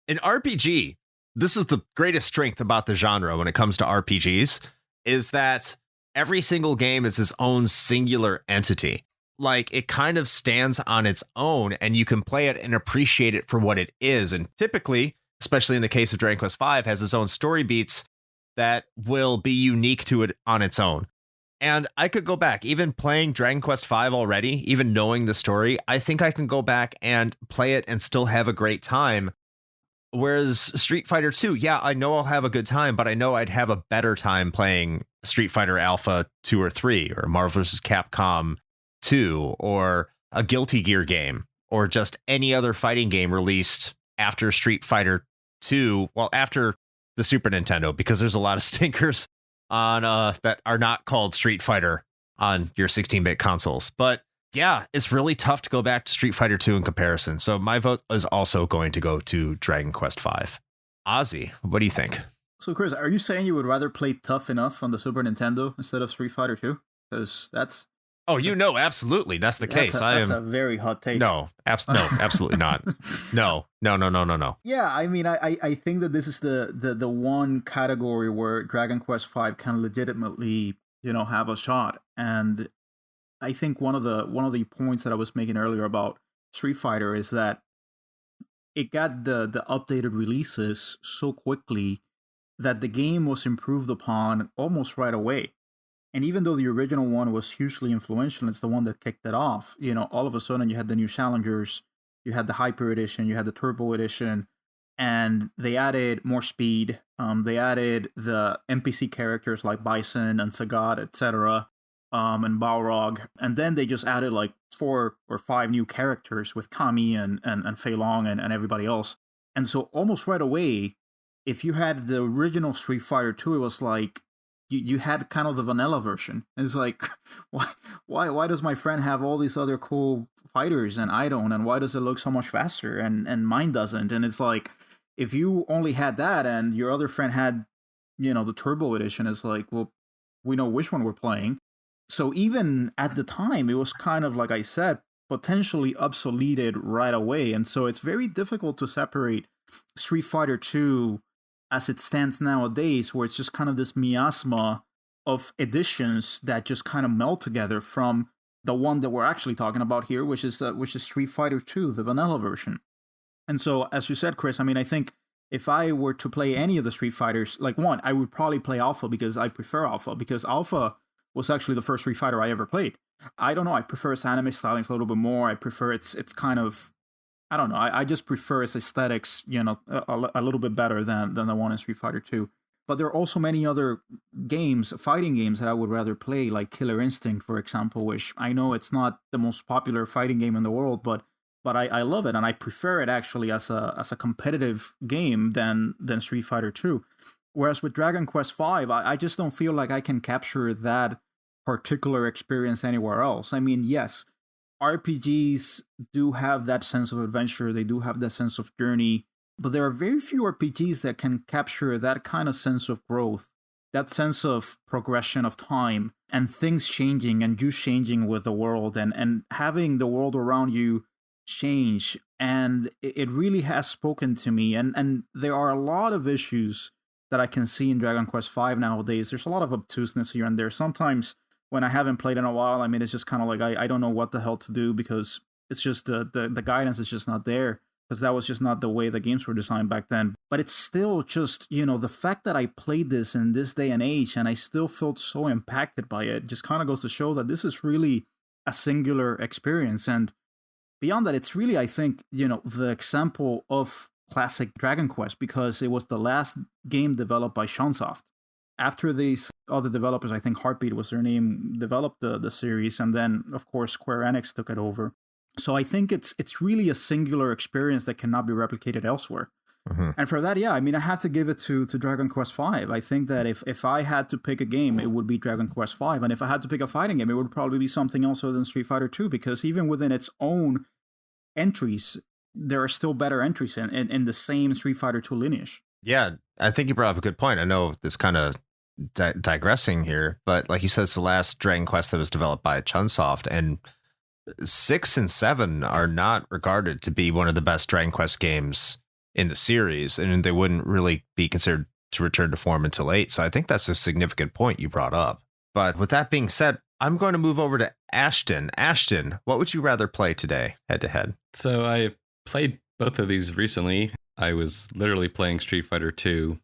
In RPG, this is the greatest strength about the genre when it comes to RPGs, is that every single game is its own singular entity. Like, it kind of stands on its own, and you can play it and appreciate it for what it is. And typically, especially in the case of Dragon Quest V, has its own story beats that will be unique to it on its own. And I could go back, even playing Dragon Quest V already, even knowing the story, I think I can go back and play it and still have a great time. Whereas Street Fighter 2, yeah, I know I'll have a good time, but I know I'd have a better time playing Street Fighter Alpha 2 or 3, or Marvel vs. Capcom 2, or a Guilty Gear game, or just any other fighting game released after Street Fighter 2, well, after the Super Nintendo, because there's a lot of stinkers on that are not called Street Fighter on your 16-bit consoles. But yeah, it's really tough to go back to Street Fighter 2 in comparison. So my vote is also going to go to Dragon Quest V. Ozzy, what do you think? So Chris, are you saying you would rather play Tough Enough on the Super Nintendo instead of Street Fighter 2? Because that's... Oh, you know, absolutely. That's the case. That's a very hot take. No, absolutely not. No. Yeah, I mean, I think that this is the one category where Dragon Quest V can legitimately, have a shot. And I think one of the points that I was making earlier about Street Fighter is that it got the updated releases so quickly that the game was improved upon almost right away. And even though the original one was hugely influential, it's the one that kicked it off. All of a sudden you had the new challengers, you had the Hyper Edition, you had the Turbo Edition, and they added more speed. They added the NPC characters like Bison and Sagat, etc., and Balrog. And then they just added like 4 or 5 new characters with Kami and Fei Long and everybody else. And so almost right away, if you had the original Street Fighter 2, it was like, you had kind of the vanilla version. It's like, why does my friend have all these other cool fighters and I don't? And why does it look so much faster and mine doesn't? And it's like, if you only had that and your other friend had, the Turbo Edition, it's like, well, we know which one we're playing. So even at the time, it was kind of, like I said, potentially obsoleted right away. And so it's very difficult to separate Street Fighter II as it stands nowadays, where it's just kind of this miasma of editions that just kind of meld together from the one that we're actually talking about here, which is Street Fighter II, the vanilla version. And so, as you said, Chris, I mean, I think if I were to play any of the Street Fighters, like one, I would probably play Alpha because I prefer Alpha, because Alpha was actually the first Street Fighter I ever played. I don't know, I prefer its anime styling a little bit more. I prefer its kind of, I don't know, I just prefer its aesthetics, you know, a little bit better than the one in Street Fighter 2. But there are also many other games, fighting games, that I would rather play, like Killer Instinct, for example, which I know it's not the most popular fighting game in the world, but I love it, and I prefer it actually as a competitive game than Street Fighter 2. Whereas with Dragon Quest V, I just don't feel like I can capture that particular experience anywhere else. I mean, yes, RPGs do have that sense of adventure, they do have that sense of journey, but there are very few RPGs that can capture that kind of sense of growth, that sense of progression of time, and things changing, and you changing with the world, and having the world around you change. And it really has spoken to me. And there are a lot of issues that I can see in Dragon Quest V nowadays. There's a lot of obtuseness here and there. Sometimes when I haven't played in a while, I mean, it's just kind of like I don't know what the hell to do, because it's just the guidance is just not there, because that was just not the way the games were designed back then. But it's still just, you know, the fact that I played this in this day and age and I still felt so impacted by it just kind of goes to show that this is really a singular experience. And beyond that, it's really, I think, you know, the example of classic Dragon Quest, because it was the last game developed by Shunsoft. After these other developers, I think Heartbeat was their name, developed the series, and then, of course, Square Enix took it over. So I think it's really a singular experience that cannot be replicated elsewhere. Mm-hmm. And for that, yeah, I mean, I have to give it to Dragon Quest V. I think that if I had to pick a game, it would be Dragon Quest V. And if I had to pick a fighting game, it would probably be something else other than Street Fighter II, because even within its own entries, there are still better entries in the same Street Fighter II lineage. Yeah, I think you brought up a good point. I know this kind of digressing here, but like you said, it's the last Dragon Quest that was developed by Chunsoft, and 6 and 7 are not regarded to be one of the best Dragon Quest games in the series, and they wouldn't really be considered to return to form until 8. So I think that's a significant point you brought up. But with that being said, I'm going to move over to Ashton. Ashton, what would you rather play today, head to head? So I've played both of these recently. I was literally playing Street Fighter II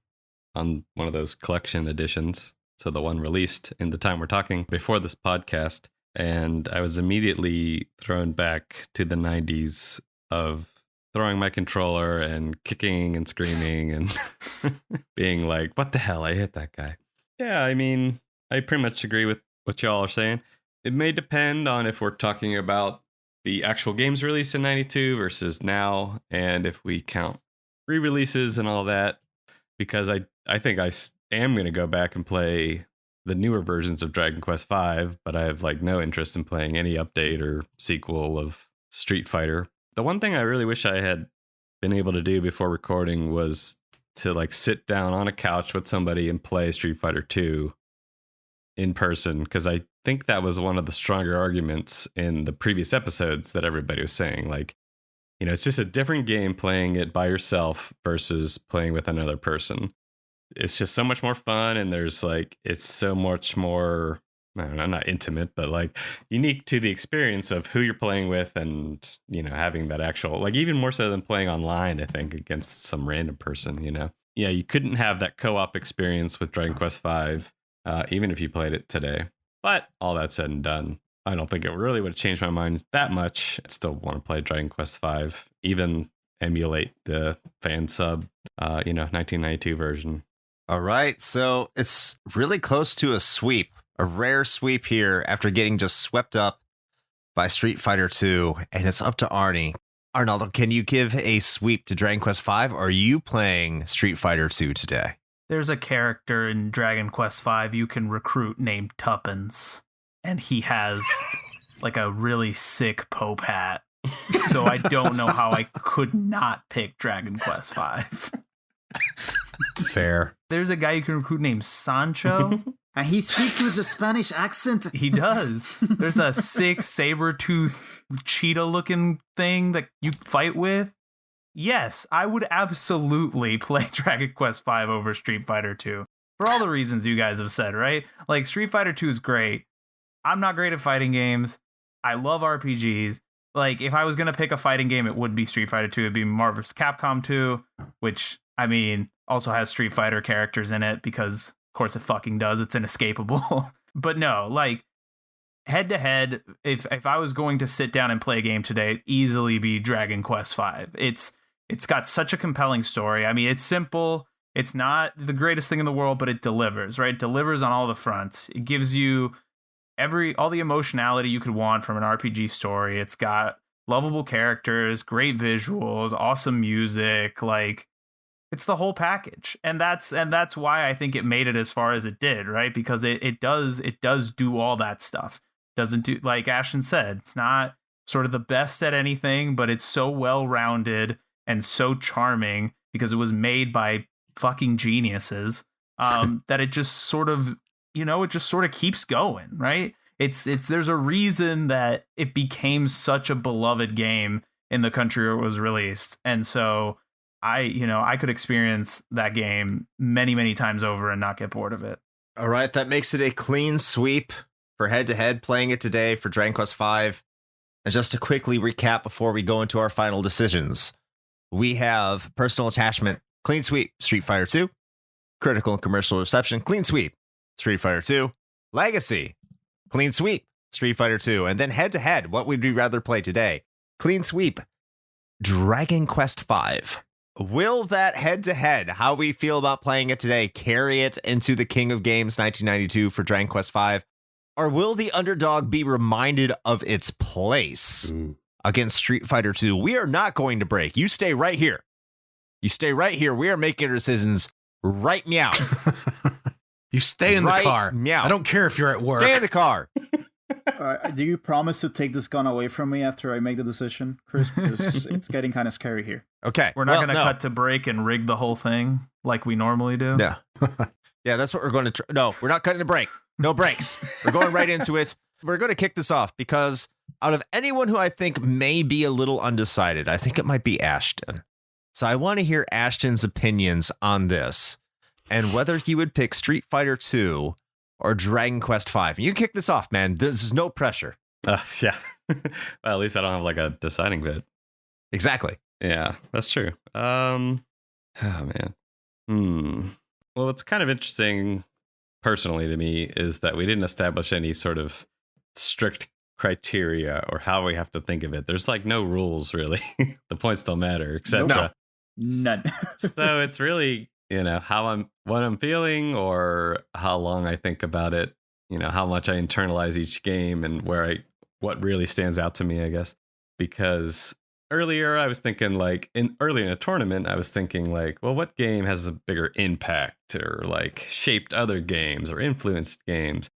on one of those collection editions. So the one released in the time we're talking before this podcast. And I was immediately thrown back to the 90s of throwing my controller and kicking and screaming and being like, what the hell? I hit that guy. Yeah, I mean, I pretty much agree with what y'all are saying. It may depend on if we're talking about the actual games released in 92 versus now, and if we count re-releases and all that, because I think I am going to go back and play the newer versions of Dragon Quest V, but I have like no interest in playing any update or sequel of Street Fighter. The one thing I really wish I had been able to do before recording was to like sit down on a couch with somebody and play Street Fighter 2 in person, because I think that was one of the stronger arguments in the previous episodes that everybody was saying. Like, you know, it's just a different game playing it by yourself versus playing with another person. It's just so much more fun, and there's like, it's so much more, I don't know, not intimate, but like unique to the experience of who you're playing with, and, you know, having that actual, like even more so than playing online, I think, against some random person, you know. Yeah, you couldn't have that co-op experience with Dragon Quest V, even if you played it today. But all that said and done, I don't think it really would have changed my mind that much. I still want to play Dragon Quest V, even emulate the fan sub, 1992 version. All right, so it's really close to a sweep, a rare sweep here after getting just swept up by Street Fighter II, and it's up to Arnie. Arnaldo, can you give a sweep to Dragon Quest V, or are you playing Street Fighter II today? There's a character in Dragon Quest V you can recruit named Tuppence, and he has like a really sick Pope hat. So I don't know how I could not pick Dragon Quest V. Fair. There's a guy you can recruit named Sancho. And he speaks with a Spanish accent. He does. There's a sick saber-tooth cheetah-looking thing that you fight with. yes, I would absolutely play Dragon Quest V over Street Fighter II for all the reasons you guys have said, right? Like, Street Fighter II is great. I'm not great at fighting games. I love RPGs. Like, if I was going to pick a fighting game, it wouldn't be Street Fighter 2. It'd be Marvel vs. Capcom 2, which, I mean, also has Street Fighter characters in it because, of course, it fucking does. It's inescapable. But no, like, head to head, if I was going to sit down and play a game today, it'd easily be Dragon Quest V. It's got such a compelling story. I mean, it's simple. It's not the greatest thing in the world, but it delivers, right? It delivers on all the fronts. It gives you all the emotionality you could want from an RPG story. It's got lovable characters, great visuals, awesome music. Like, it's the whole package. And that's why I think it made it as far as it did, right? Because it does do all that stuff. Doesn't do, like Ashton said, it's not sort of the best at anything, but it's so well-rounded and so charming because it was made by fucking geniuses that it just sort of, it just sort of keeps going, right? There's a reason that it became such a beloved game in the country where it was released. And so I could experience that game many, many times over and not get bored of it. All right, that makes it a clean sweep for head-to-head playing it today for Dragon Quest V. And just to quickly recap before we go into our final decisions, we have personal attachment, clean sweep, Street Fighter II, critical and commercial reception, clean sweep, Street Fighter II, legacy, clean sweep, Street Fighter II, and then head-to-head, what would we rather play today? Clean sweep, Dragon Quest V. Will that head-to-head, how we feel about playing it today, carry it into the King of Games 1992 for Dragon Quest V? Or will the underdog be reminded of its place against Street Fighter II? We are not going to break. You stay right here. You stay right here. We are making our decisions right meow. You stay in the car. Meow. I don't care if you're at work. Stay in the car. Do you promise to take this gun away from me after I make the decision, Chris? Because it's getting kind of scary here. Okay. We're not going to cut to break and rig the whole thing like we normally do. No. Yeah, that's what we're going to try. No, we're not cutting a break. No breaks. We're going right into it. We're going to kick this off because out of anyone who I think may be a little undecided, I think it might be Ashton. So I want to hear Ashton's opinions on this and whether he would pick Street Fighter II or Dragon Quest V. And you can kick this off, man. There's no pressure. Yeah. Well, at least I don't have like a deciding bit. Exactly. Yeah, that's true. Oh, man. Well, what's kind of interesting personally to me is that we didn't establish any sort of strict criteria or how we have to think of it. There's like no rules really. The points don't matter, etc. No. None. So it's really, what I'm feeling or how long I think about it, how much I internalize each game and what really stands out to me, I guess. Because earlier I was thinking earlier in a tournament, I was thinking well, what game has a bigger impact or like shaped other games or influenced games?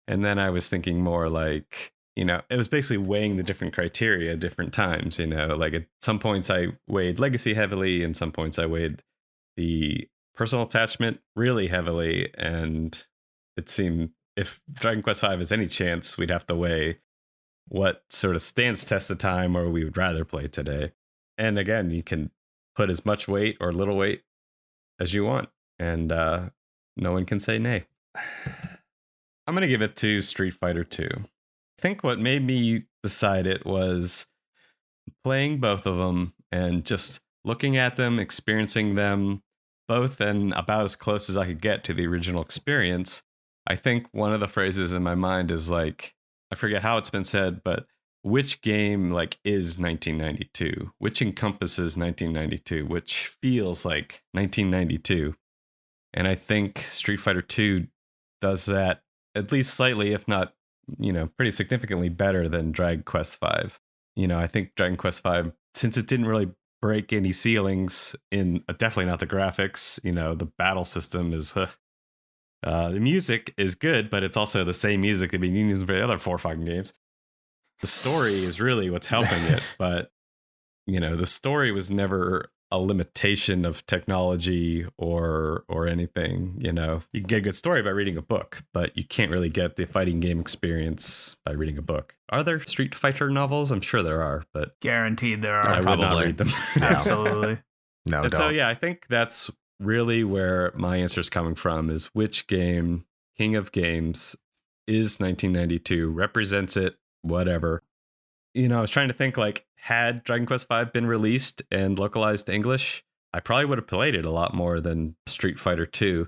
And then I was thinking more it was basically weighing the different criteria at different times, like at some points I weighed legacy heavily and some points I weighed the personal attachment really heavily. And it seemed if Dragon Quest V has any chance, we'd have to weigh what sort of stands test of time or we would rather play today. And again, you can put as much weight or little weight as you want, and no one can say nay. I'm going to give it to Street Fighter II. I think what made me decide it was playing both of them and just looking at them, experiencing them both, and about as close as I could get to the original experience. I think one of the phrases in my mind is I forget how it's been said, but which game is 1992? Which encompasses 1992? Which feels like 1992? And I think Street Fighter II does that at least slightly, if not, pretty significantly better than Dragon Quest V. I think Dragon Quest V, since it didn't really break any ceilings in definitely not the graphics, the battle system is the music is good, but it's also the same music they've been using for the other 4 fucking games. The story is really what's helping it, but the story was never a limitation of technology or anything. You know, you can get a good story by reading a book, but you can't really get the fighting game experience by reading a book. Are there Street Fighter novels? I'm sure there are, but guaranteed there are. I would not read them. Absolutely. No, and don't. so yeah, I think that's really where my answer is coming from, is which game, King of Games, is 1992, represents it, whatever. You know, I was trying to think, like, had Dragon Quest V been released and localized to English, I probably would have played it a lot more than Street Fighter II,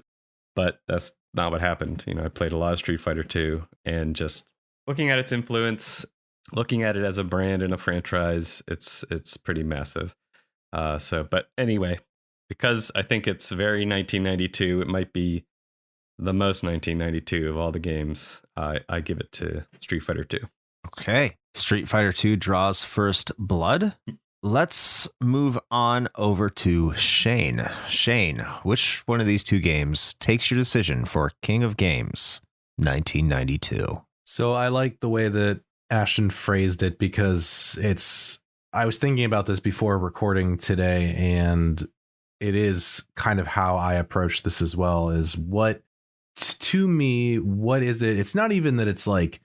but that's not what happened. You know, I played a lot of Street Fighter II, and just looking at its influence, looking at it as a brand and a franchise, it's pretty massive. But anyway, because I think it's very 1992, it might be the most 1992 of all the games. I give it to Street Fighter II. Okay. Street Fighter II draws first blood. Let's move on over to Shane. Shane, which one of these two games takes your decision for King of Games 1992? So I like the way that Ashton phrased it, because I was thinking about this before recording today, and it is kind of how I approach this as well, is to me, what is it? It's not even that it's like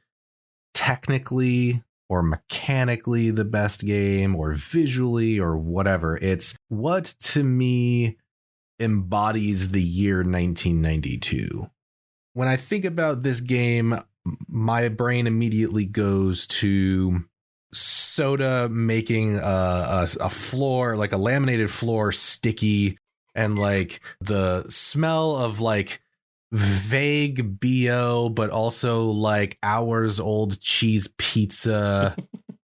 technically or mechanically the best game or visually or whatever. It's what to me embodies the year 1992. When I think about this game, my brain immediately goes to Soda making a floor, like a laminated floor, sticky, and like the smell of like vague BO, but also like hours old cheese pizza.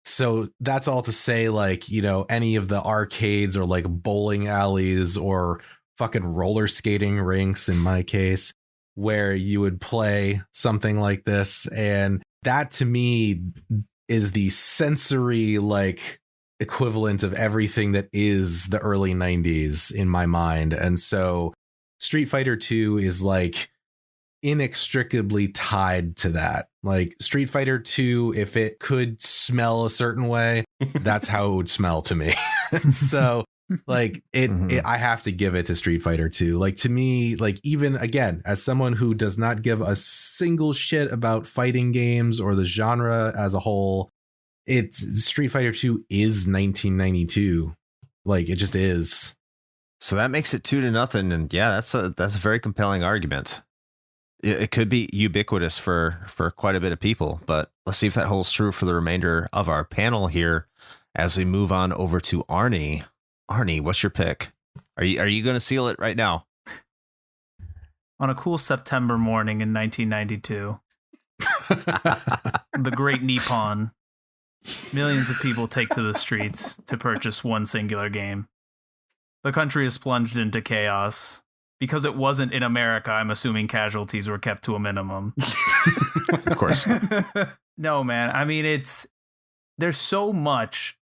So that's all to say, like, you know, any of the arcades or like bowling alleys or fucking roller skating rinks, in my case, where you would play something like this. And that to me is the sensory like equivalent of everything that is the early 90s in my mind. And so Street Fighter 2 is like inextricably tied to that. Like Street Fighter 2, if it could smell a certain way, that's how it would smell to me. So like I have to give it to Street Fighter 2. Like, to me, like, even again, as someone who does not give a single shit about fighting games or the genre as a whole, Street Fighter 2 is 1992. Like, it just is. So that makes it 2-0. And yeah, that's a very compelling argument. It could be ubiquitous for quite a bit of people, but let's see if that holds true for the remainder of our panel here as we move on over to Arnie. Arnie, what's your pick? Are you going to seal it right now? On a cool September morning in 1992, the Great Nippon, millions of people take to the streets to purchase one singular game. The country is plunged into chaos. Because it wasn't in America, I'm assuming casualties were kept to a minimum. Of course. No, man. I mean, there's so much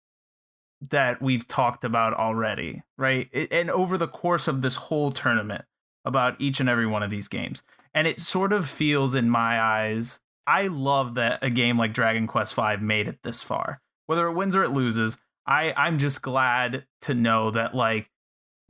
that we've talked about already, right? And over the course of this whole tournament about each and every one of these games. And it sort of feels, in my eyes, I love that a game like Dragon Quest V made it this far. Whether it wins or it loses, I'm just glad to know that, like,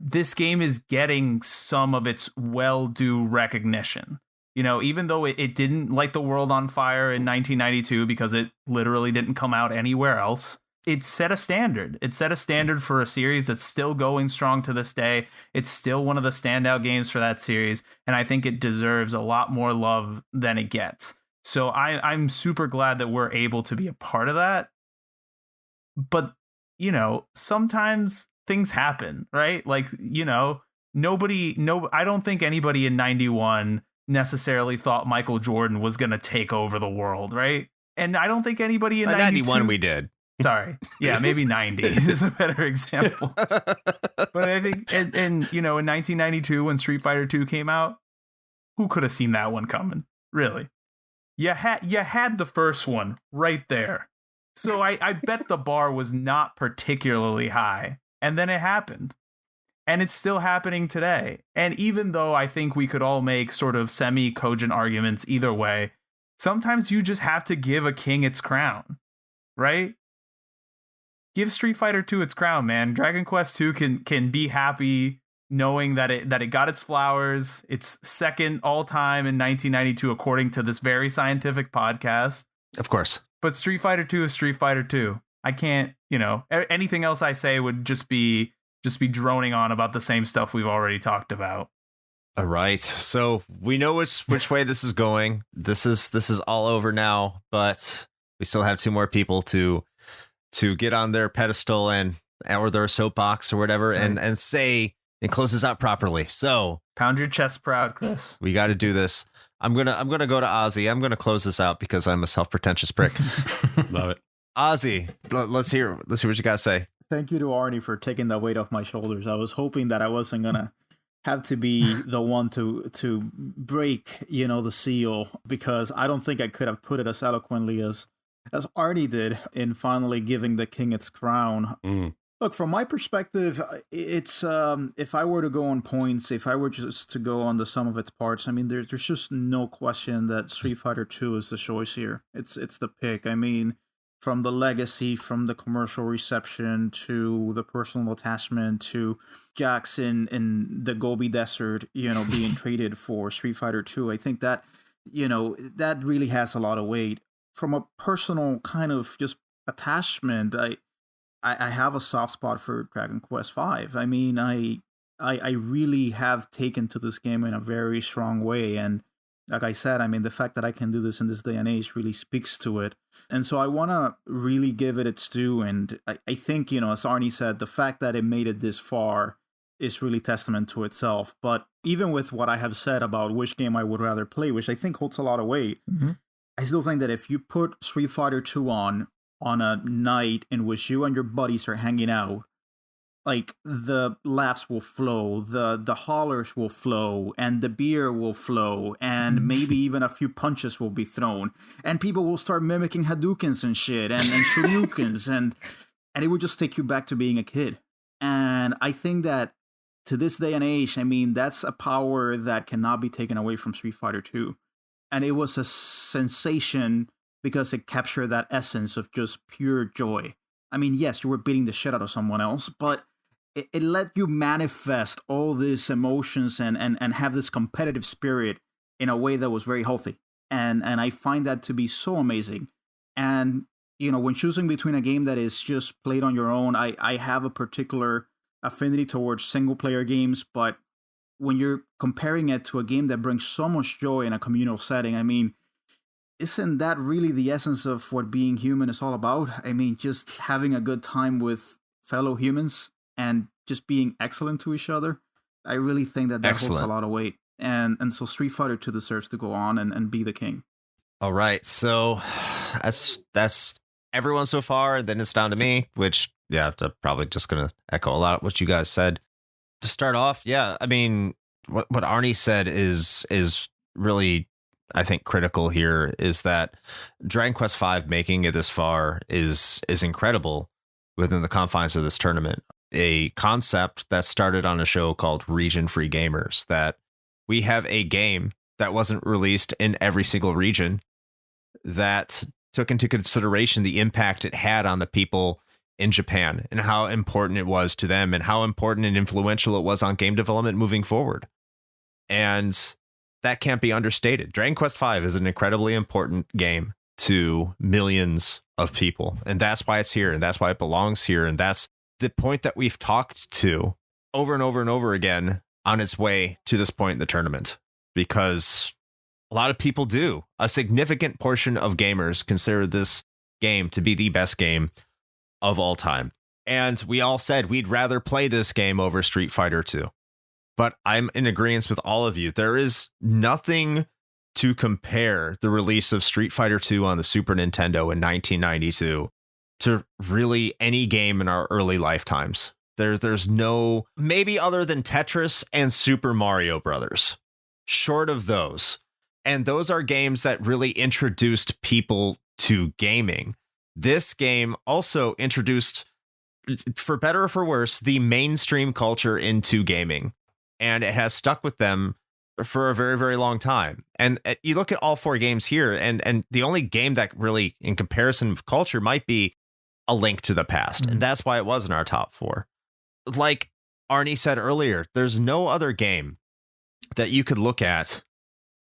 this game is getting some of its well-due recognition. You know, even though it didn't light the world on fire in 1992 because it literally didn't come out anywhere else, it set a standard. It set a standard for a series that's still going strong to this day. It's still one of the standout games for that series, and I think it deserves a lot more love than it gets. So I'm super glad that we're able to be a part of that. But, you know, sometimes things happen, right? Like, you know, I don't think anybody in 91 necessarily thought Michael Jordan was going to take over the world, right? And I don't think anybody in 91 we did. Sorry. Yeah, maybe 90 is a better example. But I think, and you know, in 1992 when Street Fighter II came out, who could have seen that one coming? Really? You had the first one right there. So I bet the bar was not particularly high. And then it happened. And it's still happening today. And even though I think we could all make sort of semi-cogent arguments either way, sometimes you just have to give a king its crown, right? give Street Fighter 2 its crown, man. Dragon Quest 2 can be happy knowing that it got its flowers. It's second all time in 1992 according to this very scientific podcast. Of course. But Street Fighter 2 is Street Fighter 2. I can't, anything else I say would just be droning on about the same stuff we've already talked about. All right. So we know which way this is going. This is all over now, but we still have two more people to get on their pedestal or their soapbox or whatever and say and close this out properly. So pound your chest proud, Chris. We got to do this. I'm gonna go to Ozzy. I'm gonna close this out because I'm a self-pretentious prick. Love it. Ozzy, let's hear what you guys say. Thank you to Arnie for taking the weight off my shoulders. I was hoping that I wasn't gonna have to be the one to break, the seal, because I don't think I could have put it as eloquently as Arnie did in finally giving the king its crown. Look, from my perspective, it's if I were to go on points, if I were just to go on the sum of its parts, I mean, there's just no question that Street Fighter II is the choice here. It's the pick. I mean, from the legacy, from the commercial reception to the personal attachment to Jackson in the Gobi Desert, being traded for Street Fighter II, I think that, that really has a lot of weight. From a personal kind of just attachment, I have a soft spot for Dragon Quest V. I mean, I really have taken to this game in a very strong way. And like I said, I mean, the fact that I can do this in this day and age really speaks to it. And so I want to really give it its due. And I think, as Arnie said, the fact that it made it this far is really testament to itself. But even with what I have said about which game I would rather play, which I think holds a lot of weight, I still think that if you put Street Fighter 2 on a night in which you and your buddies are hanging out, like the laughs will flow, the hollers will flow, and the beer will flow, and maybe even a few punches will be thrown, and people will start mimicking Hadoukens and shit, and Shoryukens, and it will just take you back to being a kid. And I think that to this day and age, I mean, that's a power that cannot be taken away from Street Fighter 2. And it was a sensation because it captured that essence of just pure joy. I mean, yes, you were beating the shit out of someone else, but it let you manifest all these emotions and have this competitive spirit in a way that was very healthy. And I find that to be so amazing. And, when choosing between a game that is just played on your own, I have a particular affinity towards single-player games, but when you're comparing it to a game that brings so much joy in a communal setting, I mean, isn't that really the essence of what being human is all about? I mean, just having a good time with fellow humans and just being excellent to each other. I really think that holds a lot of weight. And so Street Fighter 2 deserves to go on and be the king. All right. So that's everyone so far. Then it's down to me, which, yeah, I'm probably just going to echo a lot of what you guys said. To start off, yeah, I mean, what Arnie said is really, I think, critical here, is that Dragon Quest V making it this far is incredible within the confines of this tournament. A concept that started on a show called Region Free Gamers, that we have a game that wasn't released in every single region that took into consideration the impact it had on the people in Japan and how important it was to them and how important and influential it was on game development moving forward. And that can't be understated. Dragon Quest V is an incredibly important game to millions of people. And that's why it's here. And that's why it belongs here. And that's the point that we've talked to over and over and over again on its way to this point in the tournament, because a lot of people do. A significant portion of gamers consider this game to be the best game of all time. And we all said we'd rather play this game over Street Fighter 2. But I'm in agreement with all of you. There is nothing to compare the release of Street Fighter 2 on the Super Nintendo in 1992 to really any game in our early lifetimes. There's no, maybe other than Tetris and Super Mario Brothers, short of those. And those are games that really introduced people to gaming. This game also introduced, for better or for worse, the mainstream culture into gaming. And it has stuck with them for a very, very long time. And you look at all four games here, and the only game that really, in comparison of culture, might be A Link to the Past. And that's why it was in our top 4. Like Arnie said earlier, there's no other game that you could look at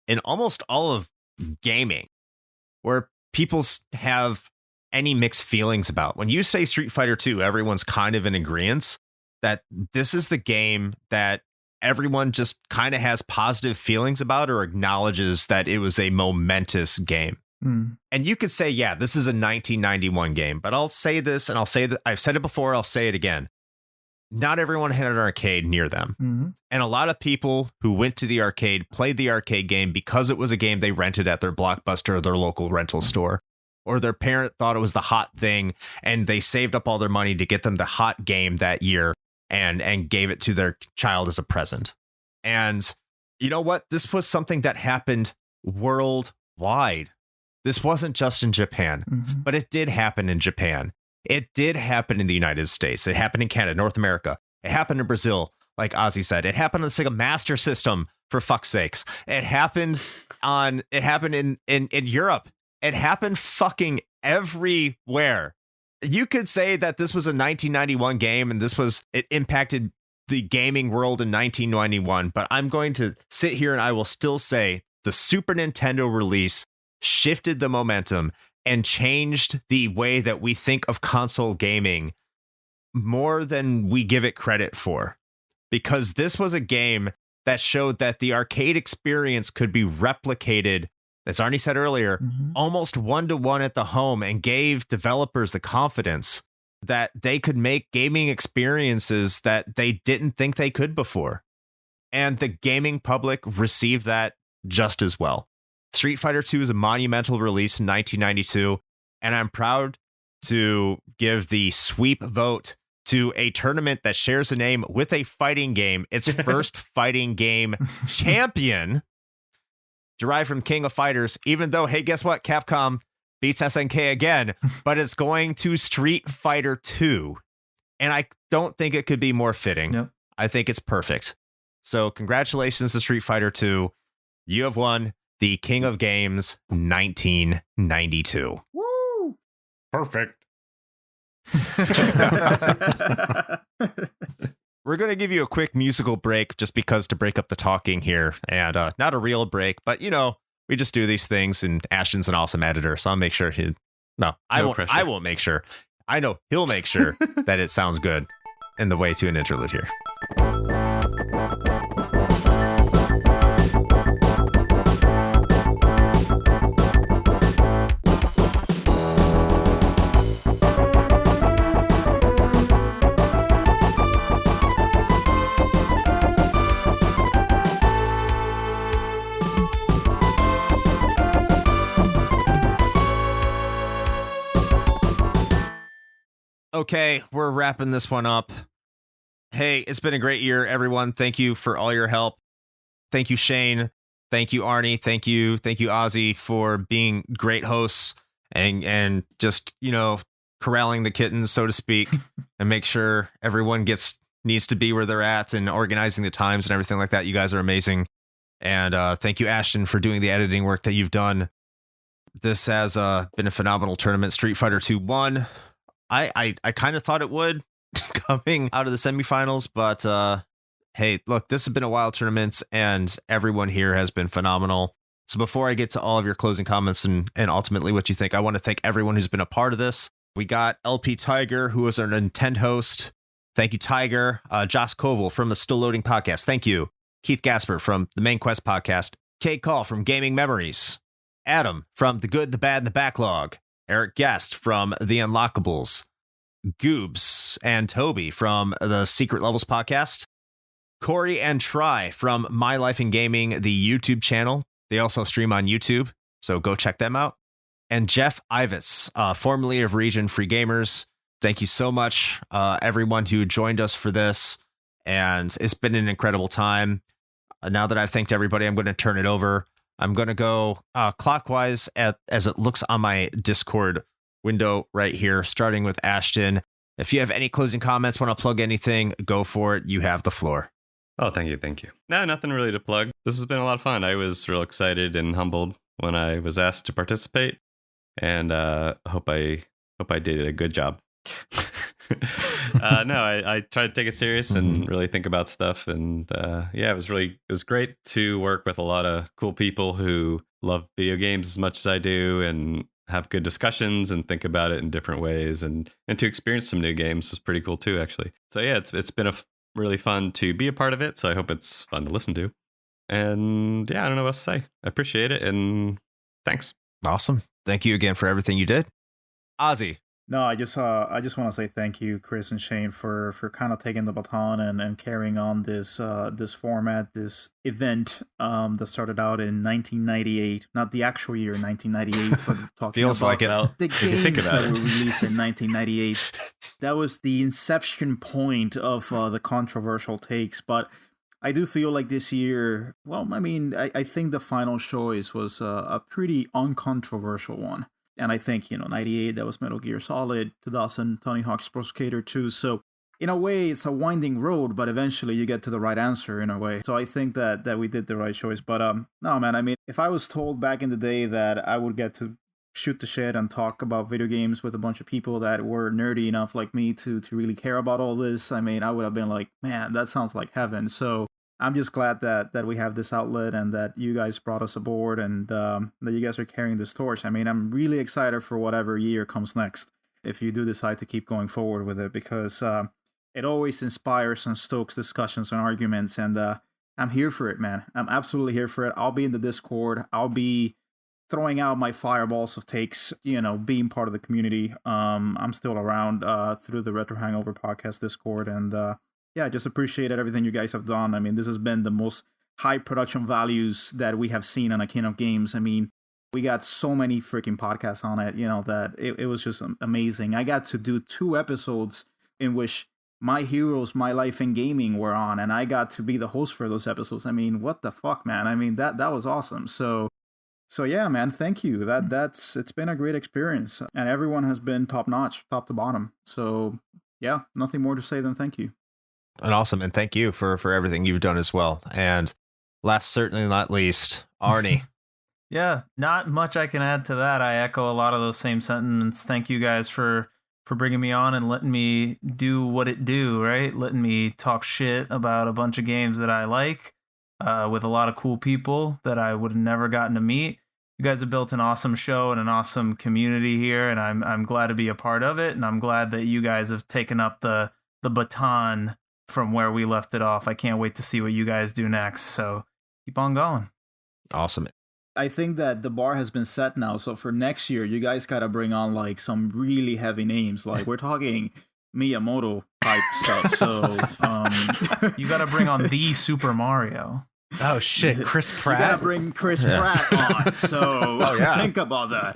in almost all of gaming where people have any mixed feelings about. When you say Street Fighter II, everyone's kind of in agreement that this is the game that everyone just kind of has positive feelings about or acknowledges that it was a momentous game. And you could say, yeah, this is a 1991 game, but I'll say this, and I'll say that I've said it before, I'll say it again. Not everyone had an arcade near them. And a lot of people who went to the arcade played the arcade game because it was a game they rented at their Blockbuster or their local rental store, or their parent thought it was the hot thing and they saved up all their money to get them the hot game that year and gave it to their child as a present. And you know what? This was something that happened worldwide. This wasn't just in Japan, but it did happen in Japan. It did happen in the United States. It happened in Canada, North America. It happened in Brazil, like Ozzy said. It happened on the Sega Master System, for fuck's sakes. It happened in Europe. It happened fucking everywhere. You could say that this was a 1991 game and it impacted the gaming world in 1991, but I'm going to sit here and I will still say the Super Nintendo release shifted the momentum and changed the way that we think of console gaming more than we give it credit for. Because this was a game that showed that the arcade experience could be replicated, as Arnie said earlier, almost 1-to-1 at the home, and gave developers the confidence that they could make gaming experiences that they didn't think they could before. And the gaming public received that just as well. Street Fighter II is a monumental release in 1992, and I'm proud to give the sweep vote to a tournament that shares a name with a fighting game. Its first fighting game champion, derived from King of Fighters, even though, hey, guess what? Capcom beats SNK again, but it's going to Street Fighter II. And I don't think it could be more fitting. Yep. I think it's perfect. So congratulations to Street Fighter II. You have won the King of Games 1992. Woo! Perfect. We're going to give you a quick musical break just because to break up the talking here, and not a real break, but you know, we just do these things, and Ashton's an awesome editor, so I'll make sure I won't make sure. I know he'll make sure that it sounds good in the way to an interlude here. Okay, we're wrapping this one up. Hey, it's been a great year, everyone. Thank you for all your help. Thank you, Shane. Thank you, Arnie. Thank you, Ozzy, for being great hosts and just, you know, corralling the kittens, so to speak, and make sure everyone needs to be where they're at and organizing the times and everything like that. You guys are amazing. And thank you, Ashton, for doing the editing work that you've done. This has been a phenomenal tournament. Street Fighter II won. I kind of thought it would coming out of the semifinals, but hey, look, this has been a wild tournament and everyone here has been phenomenal. So before I get to all of your closing comments and ultimately what you think, I want to thank everyone who's been a part of this. We got LP Tiger, who was our Nintendo host. Thank you, Tiger. Josh Koval from the Still Loading podcast. Thank you. Keith Gasper from the Main Quest podcast. Kate Call from Gaming Memories. Adam from The Good, the Bad, and the Backlog. Eric Guest from The Unlockables, Goobs and Toby from the Secret Levels podcast, Corey and Try from My Life in Gaming, the YouTube channel. They also stream on YouTube, so go check them out. And Jeff Ivitz, formerly of Region Free Gamers. Thank you so much, everyone who joined us for this. And it's been an incredible time. Now that I've thanked everybody, I'm going to turn it over. I'm going to go clockwise as it looks on my Discord window right here, starting with Ashton. If you have any closing comments, want to plug anything, go for it. You have the floor. Oh, thank you. No, nothing really to plug. This has been a lot of fun. I was real excited and humbled when I was asked to participate, and hope I did a good job. No, I try to take it serious and really think about stuff. And it was great to work with a lot of cool people who love video games as much as I do and have good discussions and think about it in different ways. And to experience some new games was pretty cool too, actually. So yeah, it's been really fun to be a part of it. So I hope it's fun to listen to. And yeah, I don't know what else to say. I appreciate it. And thanks. Awesome. Thank you again for everything you did. Ozzy. No, I just want to say thank you, Chris and Shane, for kind of taking the baton and carrying on this format, this event that started out in 1998, not the actual year 1998, but talking feels about like it. The games that were released in 1998. That was the inception point of the controversial takes, but I do feel like this year, well, I mean, I think the final choice was a pretty uncontroversial one. And I think, 98, that was Metal Gear Solid, 2000, Tony Hawk's Pro Skater 2. So in a way, it's a winding road, but eventually you get to the right answer in a way. So I think that we did the right choice. But no, man, I mean, if I was told back in the day that I would get to shoot the shit and talk about video games with a bunch of people that were nerdy enough like me to really care about all this, I mean, I would have been like, man, that sounds like heaven. So I'm just glad that we have this outlet and that you guys brought us aboard and that you guys are carrying this torch. I mean, I'm really excited for whatever year comes next if you do decide to keep going forward with it, because it always inspires and stokes discussions and arguments, and I'm here for it, man. I'm absolutely here for it. I'll be in the Discord. I'll be throwing out my fireballs of takes, being part of the community. I'm still around through the Retro Hangover podcast Discord, and yeah, just appreciated everything you guys have done. I mean, this has been the most high production values that we have seen on a King of Games. I mean, we got so many freaking podcasts on it, that it was just amazing. I got to do 2 episodes in which my heroes, my life in gaming were on, and I got to be the host for those episodes. I mean, what the fuck, man? I mean, that was awesome. So yeah, man, thank you. It's been a great experience, and everyone has been top notch, top to bottom. So yeah, nothing more to say than thank you. And awesome. And thank you for everything you've done as well. And last, certainly not least, Arnie. Yeah, not much I can add to that. I echo a lot of those same sentiments. Thank you guys for bringing me on and letting me do what it do, right? Letting me talk shit about a bunch of games that I like with a lot of cool people that I would have never gotten to meet. You guys have built an awesome show and an awesome community here, and I'm glad to be a part of it. And I'm glad that you guys have taken up the baton from where we left it off. I can't wait to see what you guys do next. So keep on going. Awesome. I think that the bar has been set now. So for next year, you guys got to bring on like some really heavy names. Like we're talking Miyamoto type stuff. So you got to bring on the Super Mario. Oh shit, Chris Pratt. You got to bring Chris Pratt on. So think about that.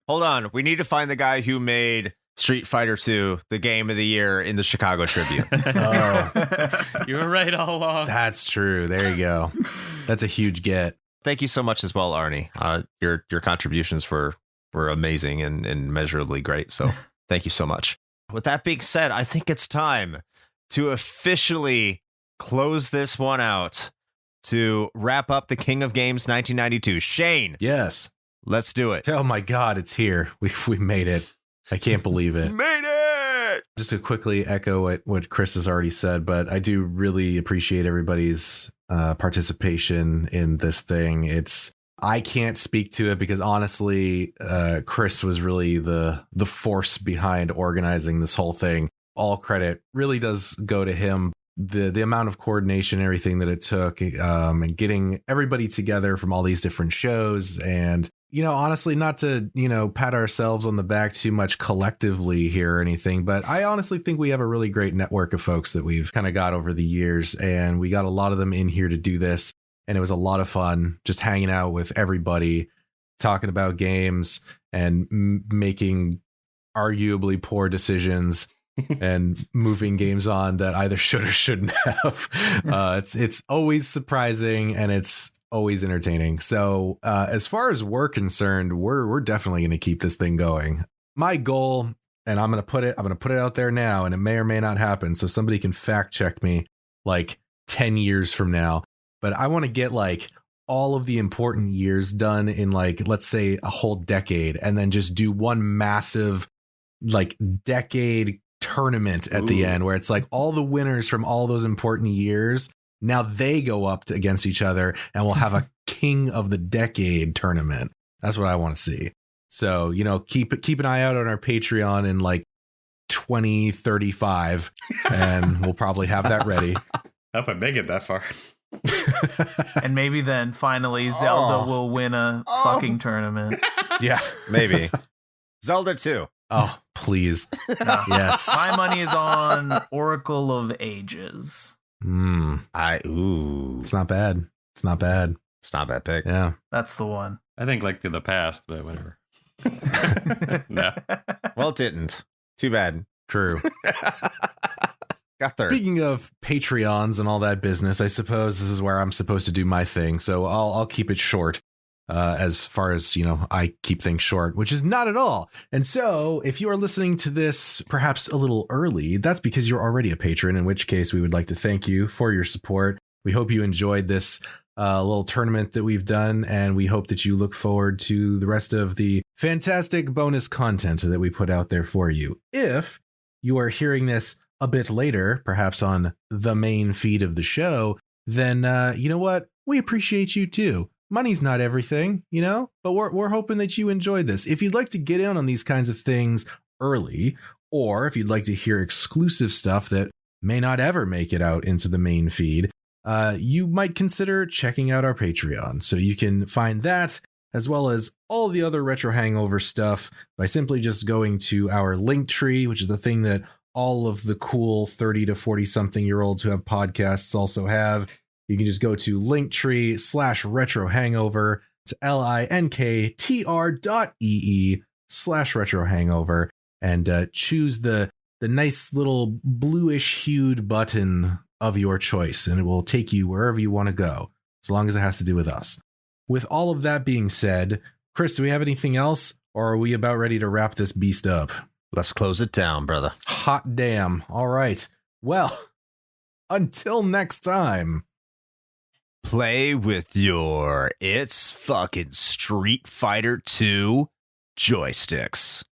Hold on. We need to find the guy who made Street Fighter II, the game of the year in the Chicago Tribune. You were right all along. That's true. There you go. That's a huge get. Thank you so much as well, Arnie. Your contributions were amazing and immeasurably great. So thank you so much. With that being said, I think it's time to officially close this one out to wrap up the King of Games 1992. Shane. Yes. Let's do it. Oh my God, it's here. We made it. I can't believe it. Made it! Just to quickly echo what Chris has already said, but I do really appreciate everybody's participation in this thing. I can't speak to it because honestly, Chris was really the force behind organizing this whole thing. All credit really does go to him. The amount of coordination, everything that it took, and getting everybody together from all these different shows, and honestly, not to pat ourselves on the back too much collectively here or anything, but I honestly think we have a really great network of folks that we've kind of got over the years, and we got a lot of them in here to do this, and it was a lot of fun just hanging out with everybody, talking about games and making arguably poor decisions. And moving games on that either should or shouldn't have. It's always surprising and it's always entertaining. So as far as we're concerned, we're definitely going to keep this thing going. My goal, and I'm going to put it out there now, and it may or may not happen, so somebody can fact check me like 10 years from now. But I want to get like all of the important years done in like, let's say, a whole decade, and then just do one massive like decade tournament at the end, where it's like all the winners from all those important years. Now they go up against each other, and we'll have a King of the Decade tournament. That's what I want to see. So, you know, keep an eye out on our Patreon in like 2035, and we'll probably have that ready. Hope I make it that far. And maybe then finally Zelda will win a fucking tournament. Yeah, maybe. Zelda 2. Oh, please. No. Yes. My money is on Oracle of Ages. It's not bad. It's not bad. It's not a bad pick. Yeah. That's the one. I think Link to the Past, but whatever. No. Well, it didn't. Too bad. True. Got third. Speaking of Patreons and all that business, I suppose this is where I'm supposed to do my thing. So I'll keep it short. As far as, you know, I keep things short, which is not at all. And so if you are listening to this perhaps a little early, that's because you're already a patron, in which case we would like to thank you for your support. We hope you enjoyed this little tournament that we've done, and we hope that you look forward to the rest of the fantastic bonus content that we put out there for you. If you are hearing this a bit later, perhaps on the main feed of the show, then you know what? We appreciate you too. Money's not everything, you know, but we're hoping that you enjoyed this. If you'd like to get in on these kinds of things early, or if you'd like to hear exclusive stuff that may not ever make it out into the main feed, you might consider checking out our Patreon. So you can find that as well as all the other Retro Hangover stuff by simply just going to our link tree, which is the thing that all of the cool 30 to 40 something year olds who have podcasts also have. You can just go to linktree/retro hangover. It's linktr.ee/retro hangover and choose the nice little bluish hued button of your choice, and it will take you wherever you want to go, as long as it has to do with us. With all of that being said, Chris, do we have anything else, or are we about ready to wrap this beast up? Let's close it down, brother. Hot damn. All right. Well, until next time. Play with your It's fucking Street Fighter II joysticks.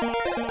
Thank you.